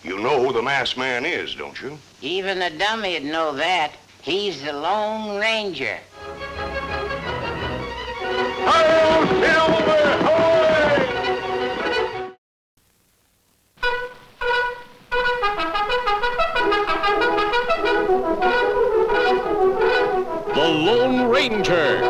You know who the masked man is, don't you? Even a dummy'd know that. He's the Lone Ranger. Hail Silver! Away! The Lone Ranger.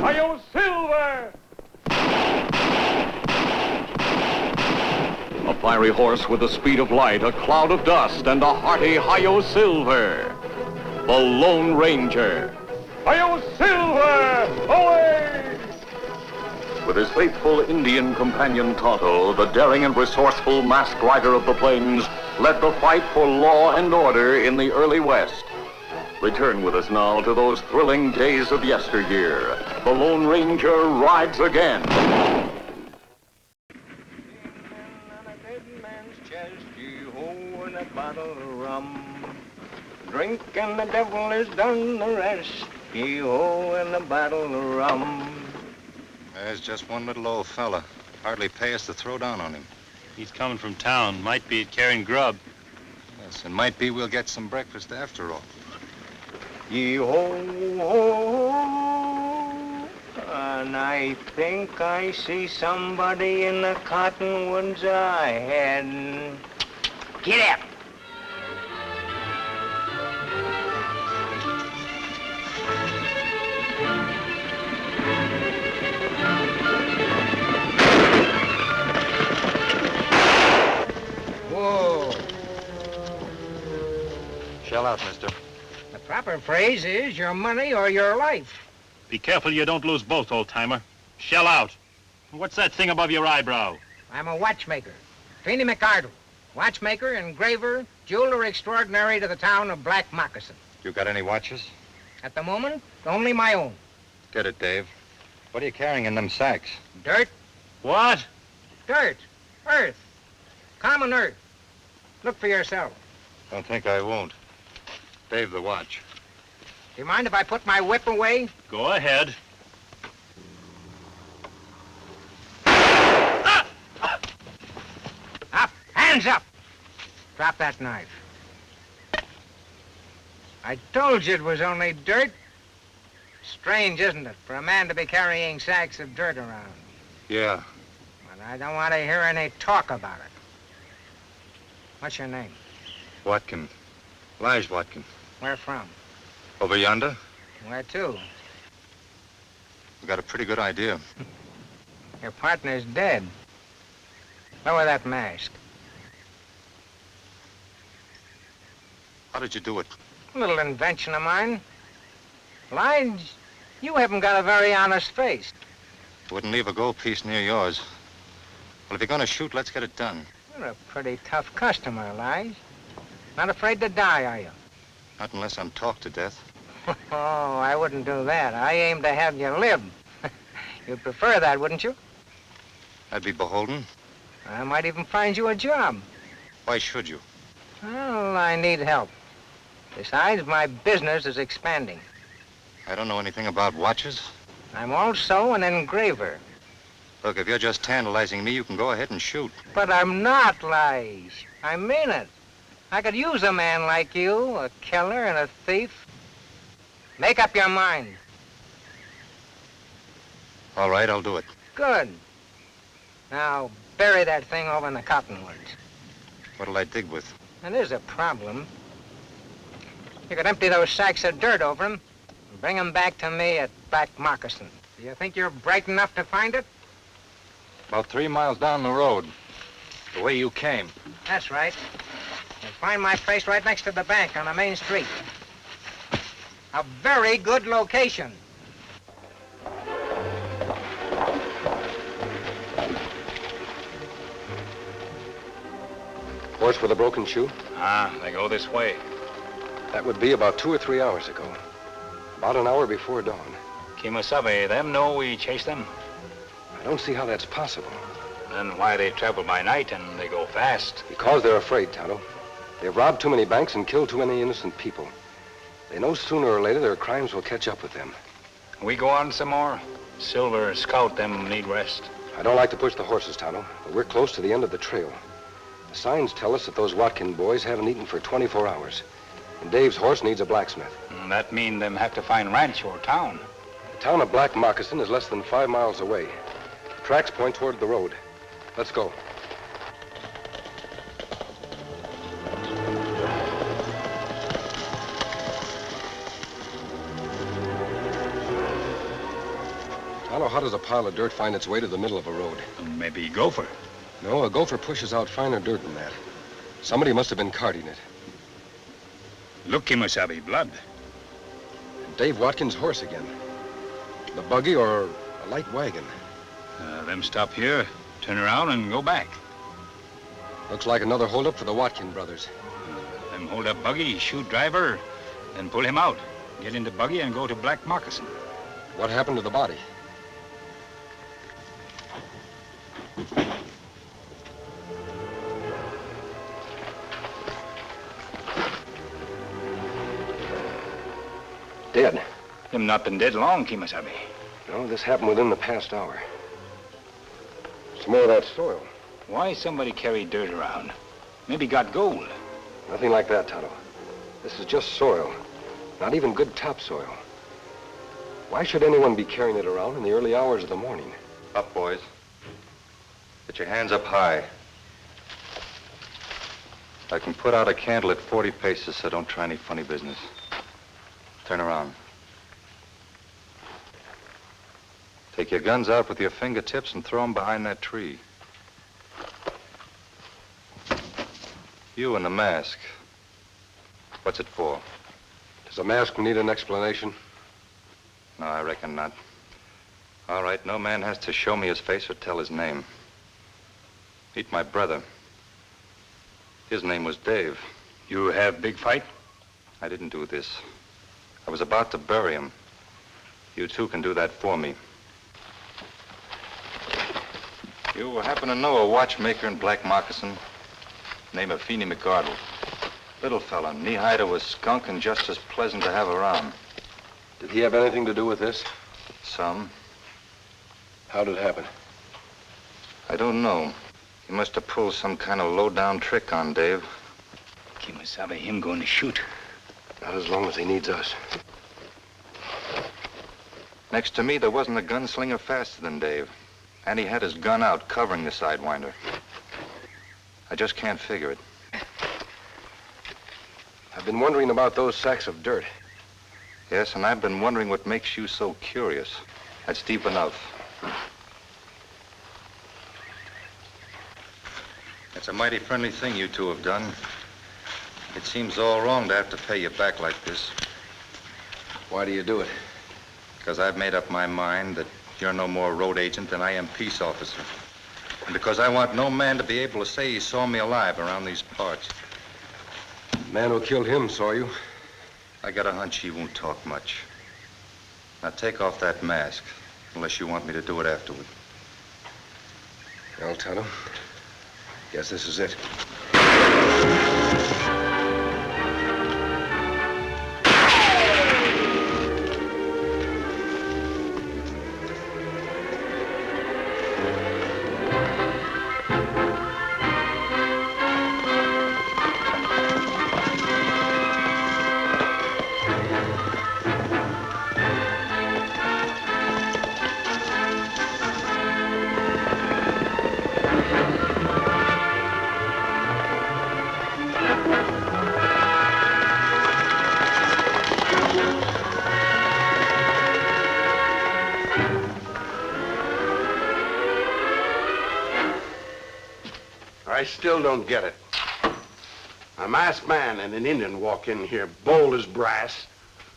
Hail Silver! A fiery horse with the speed of light, a cloud of dust, and a hearty Hi-Yo Silver. The Lone Ranger. Hail Silver! Away! With his faithful Indian companion Tonto, the daring and resourceful masked rider of the plains led the fight for law and order in the early West. Return with us now to those thrilling days of yesteryear. The Lone Ranger rides again. Drink and the devil has done the rest. Yee-ho, and the battle of rum. There's just one little old fella. Hardly pay us to throw down on him. He's coming from town. Might be carrying grub. Yes, and might be we'll get some breakfast after all. Yee-ho, and I think I see somebody in the cottonwoods ahead. Get up! Whoa. out, mister. The proper phrase is your money or your life. Be careful you don't lose both, old-timer. Shell out. What's that thing above your eyebrow? I'm a watchmaker. Feeney McArdle. Watchmaker, engraver, jeweler extraordinary to the town of Black Moccasin. You got any watches? At the moment, only my own. Get it, Dave. What are you carrying in them sacks? Dirt. What? Dirt. Earth. Common earth. Look for yourself. Don't think I won't. Dave, the watch. Do you mind if I put my whip away? Go ahead. Up! Hands up! Drop that knife. I told you it was only dirt. Strange, isn't it, for a man to be carrying sacks of dirt around? Yeah. But I don't want to hear any talk about it. What's your name? Watkin. Lige Watkin. Where from? Over yonder? Where to? We got a pretty good idea. Your partner's dead. Lower that mask. How did you do it? A little invention of mine. Lige, you haven't got a very honest face. Wouldn't leave a gold piece near yours. Well, if you're gonna shoot, let's get it done. You're a pretty tough customer, Lige. Not afraid to die, are you? Not unless I'm talked to death. Oh, I wouldn't do that. I aim to have you live. You'd prefer that, wouldn't you? I'd be beholden. I might even find you a job. Why should you? Well, I need help. Besides, my business is expanding. I don't know anything about watches. I'm also an engraver. Look, if you're just tantalizing me, you can go ahead and shoot. But I'm not, Lige. I mean it. I could use a man like you, a killer and a thief. Make up your mind. All right, I'll do it. Good. Now, bury that thing over in the cottonwoods. What'll I dig with? And there's a problem. You could empty those sacks of dirt over them and bring them back to me at Black Moccasin. Do you think you're bright enough to find it? About 3 miles down the road. The way you came. That's right. You'll find my place right next to the bank on the main street. A very good location. Horse with a broken shoe? Ah, they go this way. That would be about 2 or 3 hours ago. About an hour before dawn. Kemo Sabe, them know we chase them? I don't see how that's possible. Then why they travel by night and they go fast? Because they're afraid, Tonto. They've robbed too many banks and killed too many innocent people. They know sooner or later their crimes will catch up with them. We go on some more? Silver, Scout, them need rest. I don't like to push the horses, Tonto, but we're close to the end of the trail. The signs tell us that those Watkin boys haven't eaten for 24 hours. And Dave's horse needs a blacksmith. That mean them have to find ranch or town. The town of Black Moccasin is less than 5 miles away. The tracks point toward the road. Let's go. Tonto, how does a pile of dirt find its way to the middle of a road? Maybe gopher. No, a gopher pushes out finer dirt than that. Somebody must have been carting it. Look, Kemo Sabe, blood. And Dave Watkins' horse again. The buggy or a light wagon. Them stop here, turn around and go back. Looks like another holdup for the Watkin brothers. Them hold up buggy, shoot driver, then pull him out. Get into buggy and go to Black Moccasin. What happened to the body? Dead. Him not been dead long, Kemo Sabe. No, this happened within the past hour. Some more of that soil. Why somebody carry dirt around? Maybe got gold. Nothing like that, Tonto. This is just soil. Not even good topsoil. Why should anyone be carrying it around in the early hours of the morning? Up, boys. Get your hands up high. I can put out a candle at 40 paces, so don't try any funny business. Turn around. Take your guns out with your fingertips and throw them behind that tree. You in the mask. What's it for? Does the mask need an explanation? No, I reckon not. All right, no man has to show me his face or tell his name. Meet my brother. His name was Dave. You have big fight? I didn't do this. I was about to bury him. You two can do that for me. You happen to know a watchmaker in Black Moccasin? Name of Feeney McArdle. Little fella, knee-high to a skunk and just as pleasant to have around. Did he have anything to do with this? Some. How did it happen? I don't know. He must have pulled some kind of low-down trick on Dave. Kemo Sabe, him going to shoot. Not as long as he needs us. Next to me, there wasn't a gunslinger faster than Dave. And he had his gun out, covering the sidewinder. I just can't figure it. I've been wondering about those sacks of dirt. Yes, and I've been wondering what makes you so curious. That's deep enough. It's a mighty friendly thing you two have done. It seems all wrong to have to pay you back like this. Why do you do it? Because I've made up my mind that you're no more road agent than I am peace officer. And because I want no man to be able to say he saw me alive around these parts. The man who killed him saw you. I got a hunch he won't talk much. Now take off that mask, unless you want me to do it afterward. Well, Tonto, guess this is it. I still don't get it. A masked man and an Indian walk in here, bold as brass,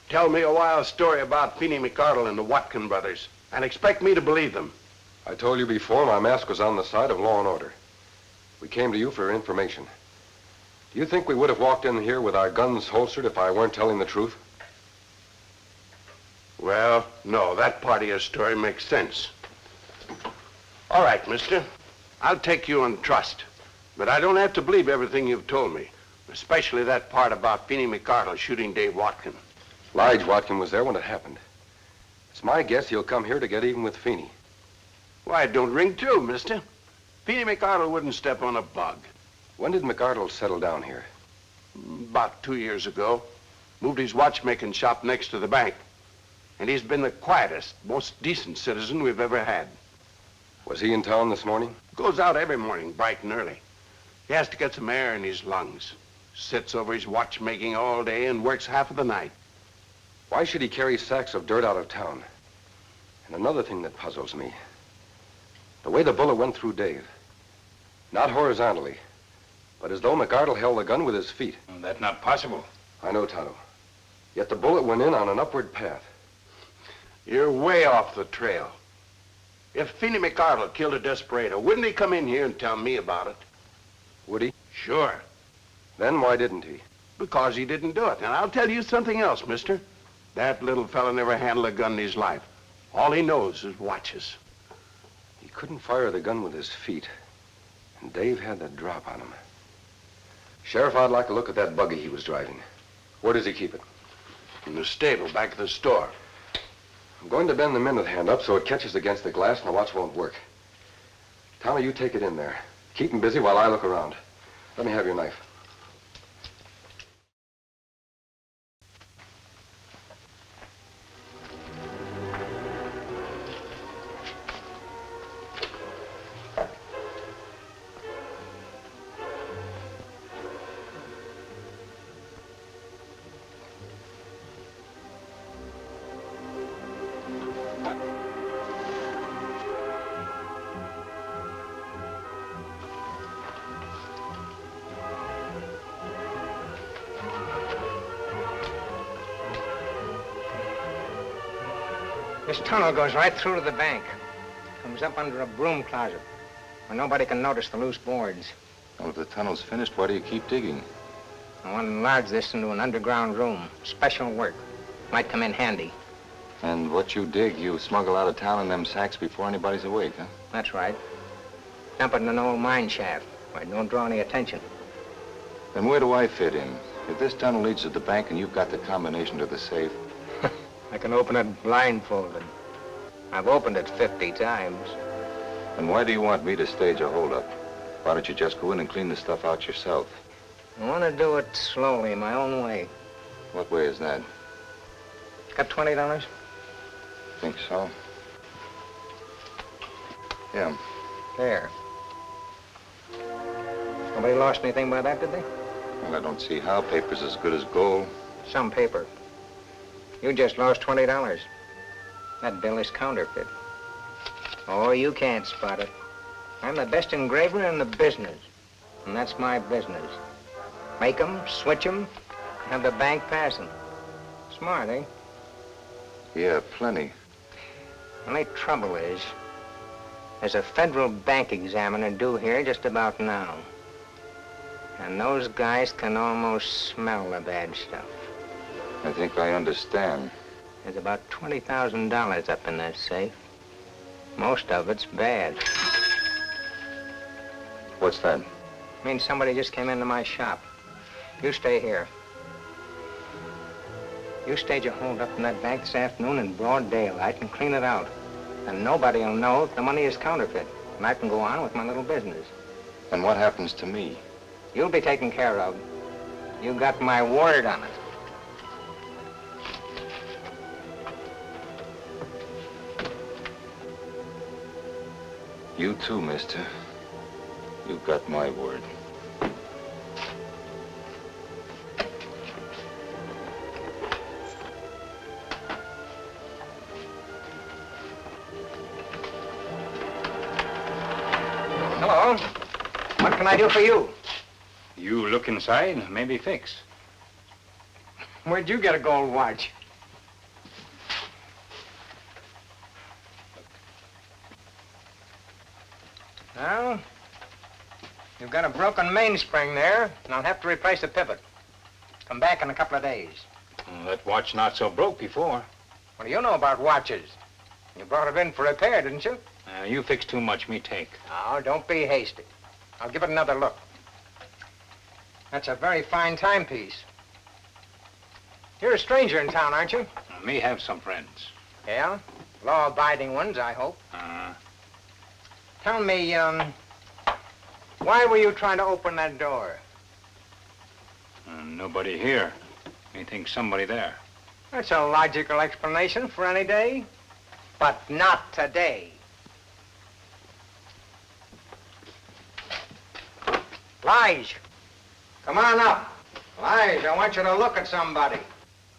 tell me a wild story about Feeney McArdle and the Watkin brothers, and expect me to believe them. I told you before, my mask was on the side of law and order. We came to you for information. Do you think we would have walked in here with our guns holstered if I weren't telling the truth? Well, no, that part of your story makes sense. All right, mister. I'll take you on trust. But I don't have to believe everything you've told me, especially that part about Feeney McArdle shooting Dave Watkin. Lige Watkin was there when it happened. It's my guess he'll come here to get even with Feeney. Why, it don't ring true, mister. Feeney McArdle wouldn't step on a bug. When did McArdle settle down here? About 2 years ago. Moved his watchmaking shop next to the bank. And he's been the quietest, most decent citizen we've ever had. Was he in town this morning? Goes out every morning, bright and early. He has to get some air in his lungs. Sits over his watchmaking all day and works half of the night. Why should he carry sacks of dirt out of town? And another thing that puzzles me. The way the bullet went through Dave. Not horizontally, but as though McArdle held the gun with his feet. Well, that's not possible. I know, Tonto. Yet the bullet went in on an upward path. You're way off the trail. If Feeney McArdle killed a desperado, wouldn't he come in here and tell me about it? Would he? Sure. Then why didn't he? Because he didn't do it. And I'll tell you something else, mister. That little fella never handled a gun in his life. All he knows is watches. He couldn't fire the gun with his feet. And Dave had the drop on him. Sheriff, I'd like to look at that buggy he was driving. Where does he keep it? In the stable, back of the store. I'm going to bend the minute hand up so it catches against the glass and the watch won't work. Tommy, you take it in there. Keep him busy while I look around. Let me have your knife. This tunnel goes right through to the bank. Comes up under a broom closet where nobody can notice the loose boards. Well, if the tunnel's finished, why do you keep digging? I want to enlarge this into an underground room. Special work. Might come in handy. And what you dig, you smuggle out of town in them sacks before anybody's awake, huh? That's right. Dump it in an old mine shaft where it don't draw any attention. Then where do I fit in? If this tunnel leads to the bank and you've got the combination to the safe... I can open it blindfolded. I've opened it 50 times. Then why do you want me to stage a holdup? Why don't you just go in and clean the stuff out yourself? I want to do it slowly, my own way. What way is that? Got $20? Think so? Yeah. There. Nobody lost anything by that, did they? Well, I don't see how. Paper's as good as gold. Some paper. You just lost $20. That bill is counterfeit. Oh, you can't spot it. I'm the best engraver in the business. And that's my business. Make 'em, switch 'em, have the bank passing. Smart, eh? Yeah, plenty. Only trouble is, there's a federal bank examiner due here just about now. And those guys can almost smell the bad stuff. I think I understand. There's about $20,000 up in that safe. Most of it's bad. What's that? Means somebody just came into my shop. You stay here. You stage a hold up in that bank this afternoon in broad daylight and clean it out. And nobody will know if the money is counterfeit. And I can go on with my little business. And what happens to me? You'll be taken care of. You got my word on it. You too, mister. You've got my word. Hello. What can I do for you? You look inside, maybe fix. Where'd you get a gold watch? Well, you've got a broken mainspring there, and I'll have to replace the pivot. Come back in a couple of days. That watch not so broke before. What do you know about watches? You brought it in for repair, didn't you? You fix too much, me take. Oh, don't be hasty. I'll give it another look. That's a very fine timepiece. You're a stranger in town, aren't you? Me have some friends. Yeah? Law-abiding ones, I hope. Tell me, why were you trying to open that door? Nobody here. Me think somebody there. That's a logical explanation for any day. But not today. Lige, come on up. Lige, I want you to look at somebody.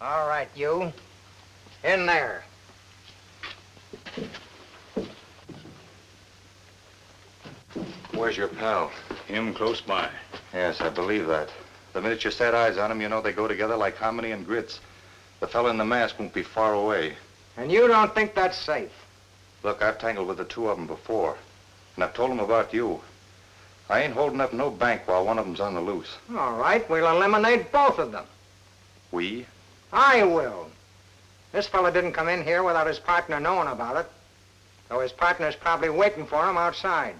All right, you. In there. Where's your pal? Him close by. Yes, I believe that. The minute you set eyes on him, you know they go together like hominy and grits. The fella in the mask won't be far away. And you don't think that's safe? Look, I've tangled with the two of them before. And I've told them about you. I ain't holding up no bank while one of them's on the loose. All right, we'll eliminate both of them. We? I will. This fella didn't come in here without his partner knowing about it. So his partner's probably waiting for him outside.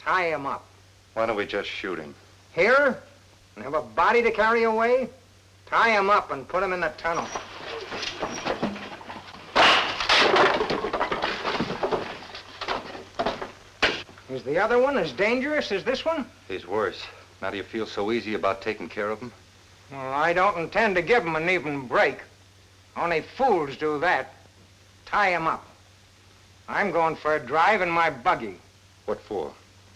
Tie him up. Why don't we just shoot him? Here? And have a body to carry away? Tie him up and put him in the tunnel. Is the other one as dangerous as this one? He's worse. Now do you feel so easy about taking care of him? Well, I don't intend to give him an even break. Only fools do that. Tie him up. I'm going for a drive in my buggy. What for?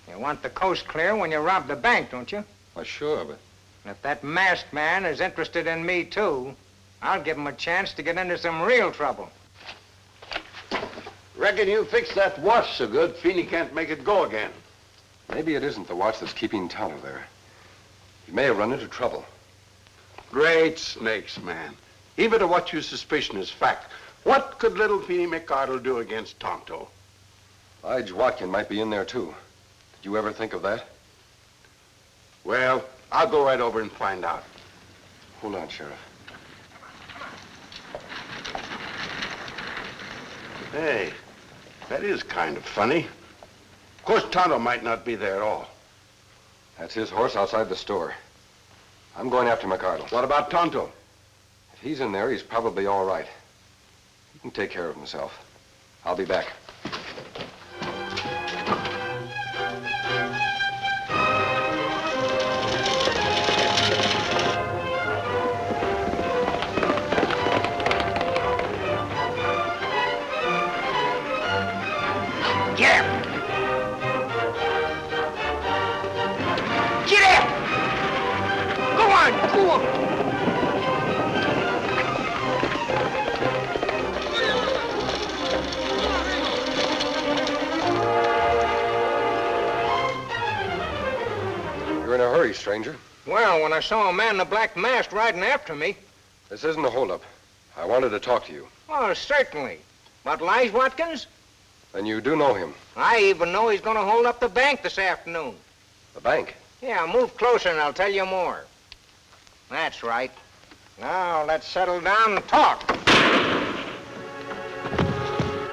You want the coast clear when you rob the bank, don't you? Why, sure, but... If that masked man is interested in me, too, I'll give him a chance to get into some real trouble. Reckon you fixed that watch so good, Feeney can't make it go again. Maybe it isn't the watch that's keeping Tonto there. He may have run into trouble. Great snakes, man. Even if what you suspicion is fact, What could little Feeny McArdle do against Tonto? Lige Watkin might be in there, too. Did you ever think of that? Well, I'll go right over and find out. Hold on, Sheriff. Hey, that is kind of funny. Of course, Tonto might not be there at all. That's his horse outside the store. I'm going after McArdle. What about Tonto? If he's in there, he's probably all right. He can take care of himself. I'll be back. Get him! Get him! Go on, go on! You're in a hurry, stranger. Well, when I saw a man in a black mask riding after me. This isn't a holdup. I wanted to talk to you. Oh, certainly. But Lige Watkins? Then you do know him. I even know he's going to hold up the bank this afternoon. The bank? Yeah, move closer and I'll tell you more. That's right. Now, let's settle down and talk.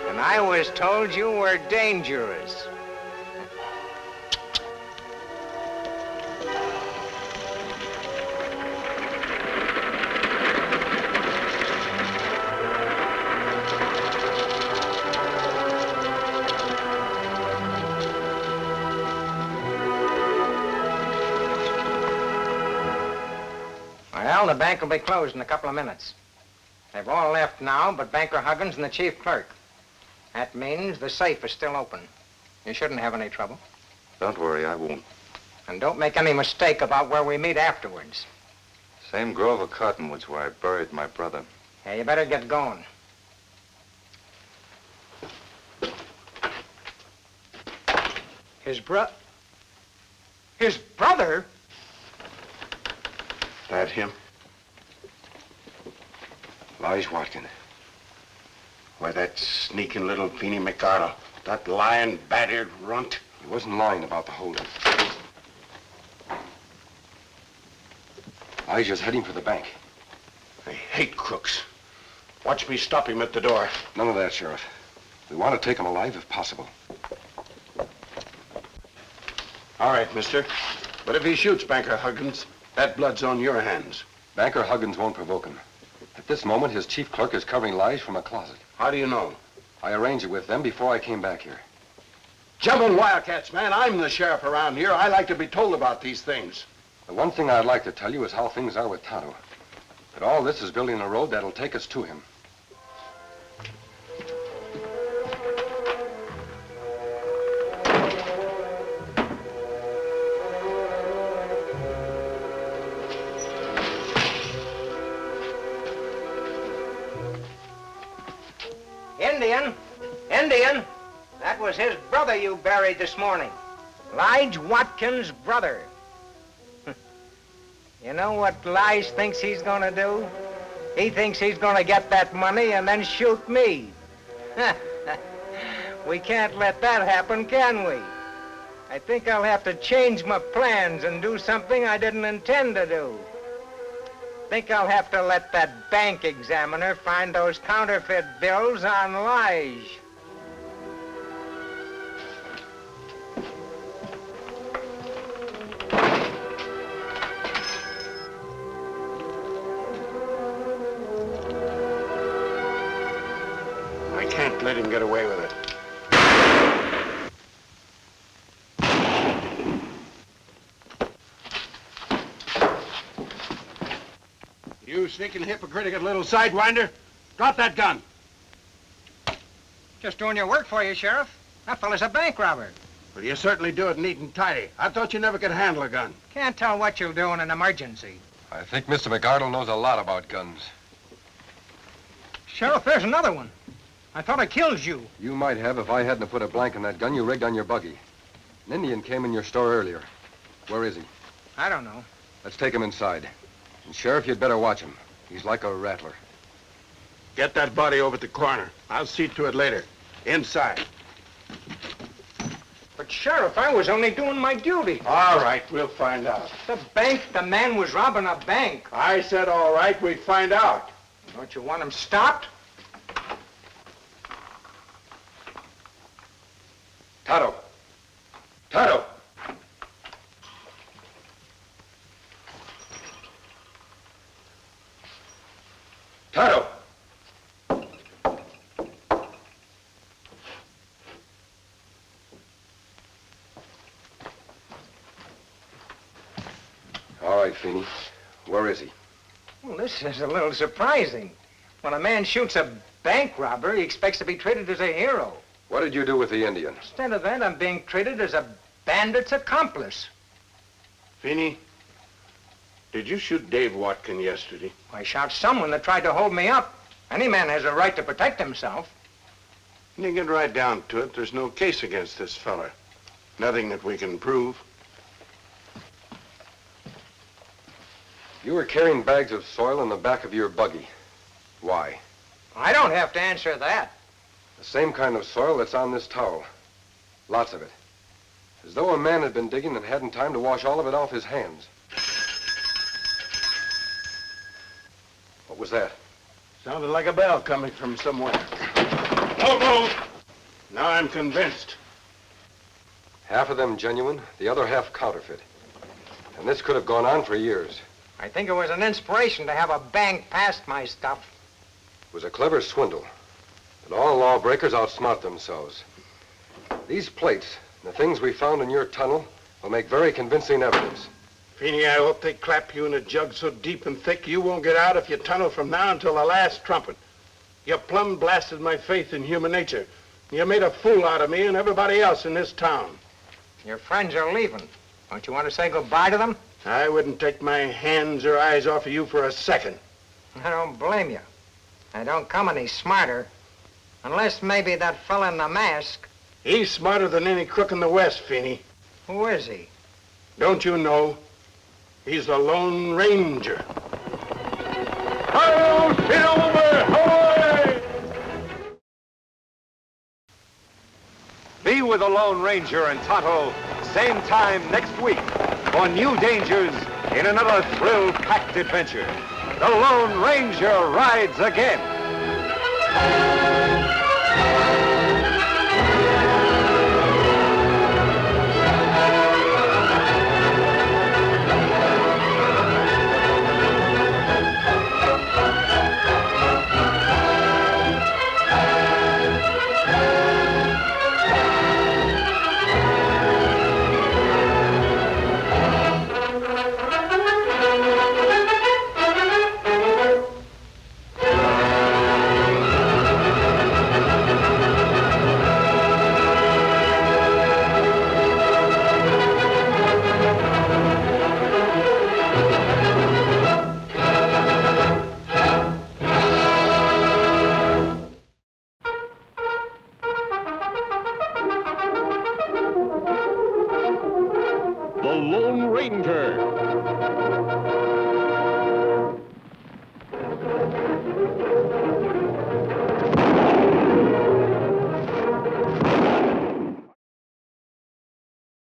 And I was told you were dangerous. Well, the bank will be closed in a couple of minutes. They've all left now but Banker Huggins and the chief clerk. That means the safe is still open. You shouldn't have any trouble. Don't worry, I won't. And don't make any mistake about where we meet afterwards. Same grove of cottonwoods where I buried my brother. Yeah, you better get going. His brother? That him? Lige Watkin. Why, that sneaking little Feeny McArdle. That lying, bat-eared runt. He wasn't lying about the holdup. Lige is heading for the bank. I hate crooks. Watch me stop him at the door. None of that, Sheriff. We want to take him alive if possible. All right, mister. But if he shoots Banker Huggins, that blood's on your hands. Banker Huggins won't provoke him. At this moment, his chief clerk is covering Lige from a closet. How do you know? I arranged it with them before I came back here. Jumping wildcats, man. I'm the sheriff around here. I like to be told about these things. The one thing I'd like to tell you is how things are with Tonto. But all this is building a road that'll take us to him. Indian, that was his brother you buried this morning. Lige Watkins' brother. You know what Lige thinks he's gonna do? He thinks he's gonna get that money and then shoot me. We can't let that happen, can we? I think I'll have to change my plans and do something I didn't intend to do. Think I'll have to let that bank examiner find those counterfeit bills on Lige. I can't let him get away with it. You sneaking, hypocritical little sidewinder. Drop that gun. Just doing your work for you, Sheriff. That fella's a bank robber. Well, you certainly do it neat and tidy. I thought you never could handle a gun. Can't tell what you'll do in an emergency. I think Mr. McArdle knows a lot about guns. Sheriff, there's another one. I thought I killed you. You might have if I hadn't put a blank in that gun you rigged on your buggy. An Indian came in your store earlier. Where is he? I don't know. Let's take him inside. And Sheriff, you'd better watch him. He's like a rattler. Get that body over at the corner. I'll see to it later. Inside. But, Sheriff, I was only doing my duty. All right, we'll find out. The man was robbing a bank. I said all right, we'd find out. Don't you want him stopped? Tonto! Tonto! Tonto! All right, Feeney. Where is he? Well, this is a little surprising. When a man shoots a bank robber, he expects to be treated as a hero. What did you do with the Indian? Instead of that, I'm being treated as a bandit's accomplice. Feeney, did you shoot Dave Watkin yesterday? I shot someone that tried to hold me up. Any man has a right to protect himself. When you get right down to it, there's no case against this fella. Nothing that we can prove. You were carrying bags of soil in the back of your buggy. Why? I don't have to answer that. The same kind of soil that's on this towel. Lots of it. As though a man had been digging and hadn't time to wash all of it off his hands. What was that? Sounded like a bell coming from somewhere. Don't move! Now I'm convinced. Half of them genuine, the other half counterfeit. And this could have gone on for years. I think it was an inspiration to have a bank past my stuff. It was a clever swindle. But all lawbreakers outsmart themselves. These plates, and the things we found in your tunnel, will make very convincing evidence. Feeney, I hope they clap you in a jug so deep and thick you won't get out if you tunnel from now until the last trumpet. You plumb blasted my faith in human nature. You made a fool out of me and everybody else in this town. Your friends are leaving. Don't you want to say goodbye to them? I wouldn't take my hands or eyes off of you for a second. I don't blame you. I don't come any smarter. Unless maybe that fella in the mask. He's smarter than any crook in the West, Feeney. Who is he? Don't you know? He's the Lone Ranger. Hail, Silver! Away! Be with the Lone Ranger and Tonto same time next week for new dangers in another thrill-packed adventure. The Lone Ranger rides again. The Lone Ranger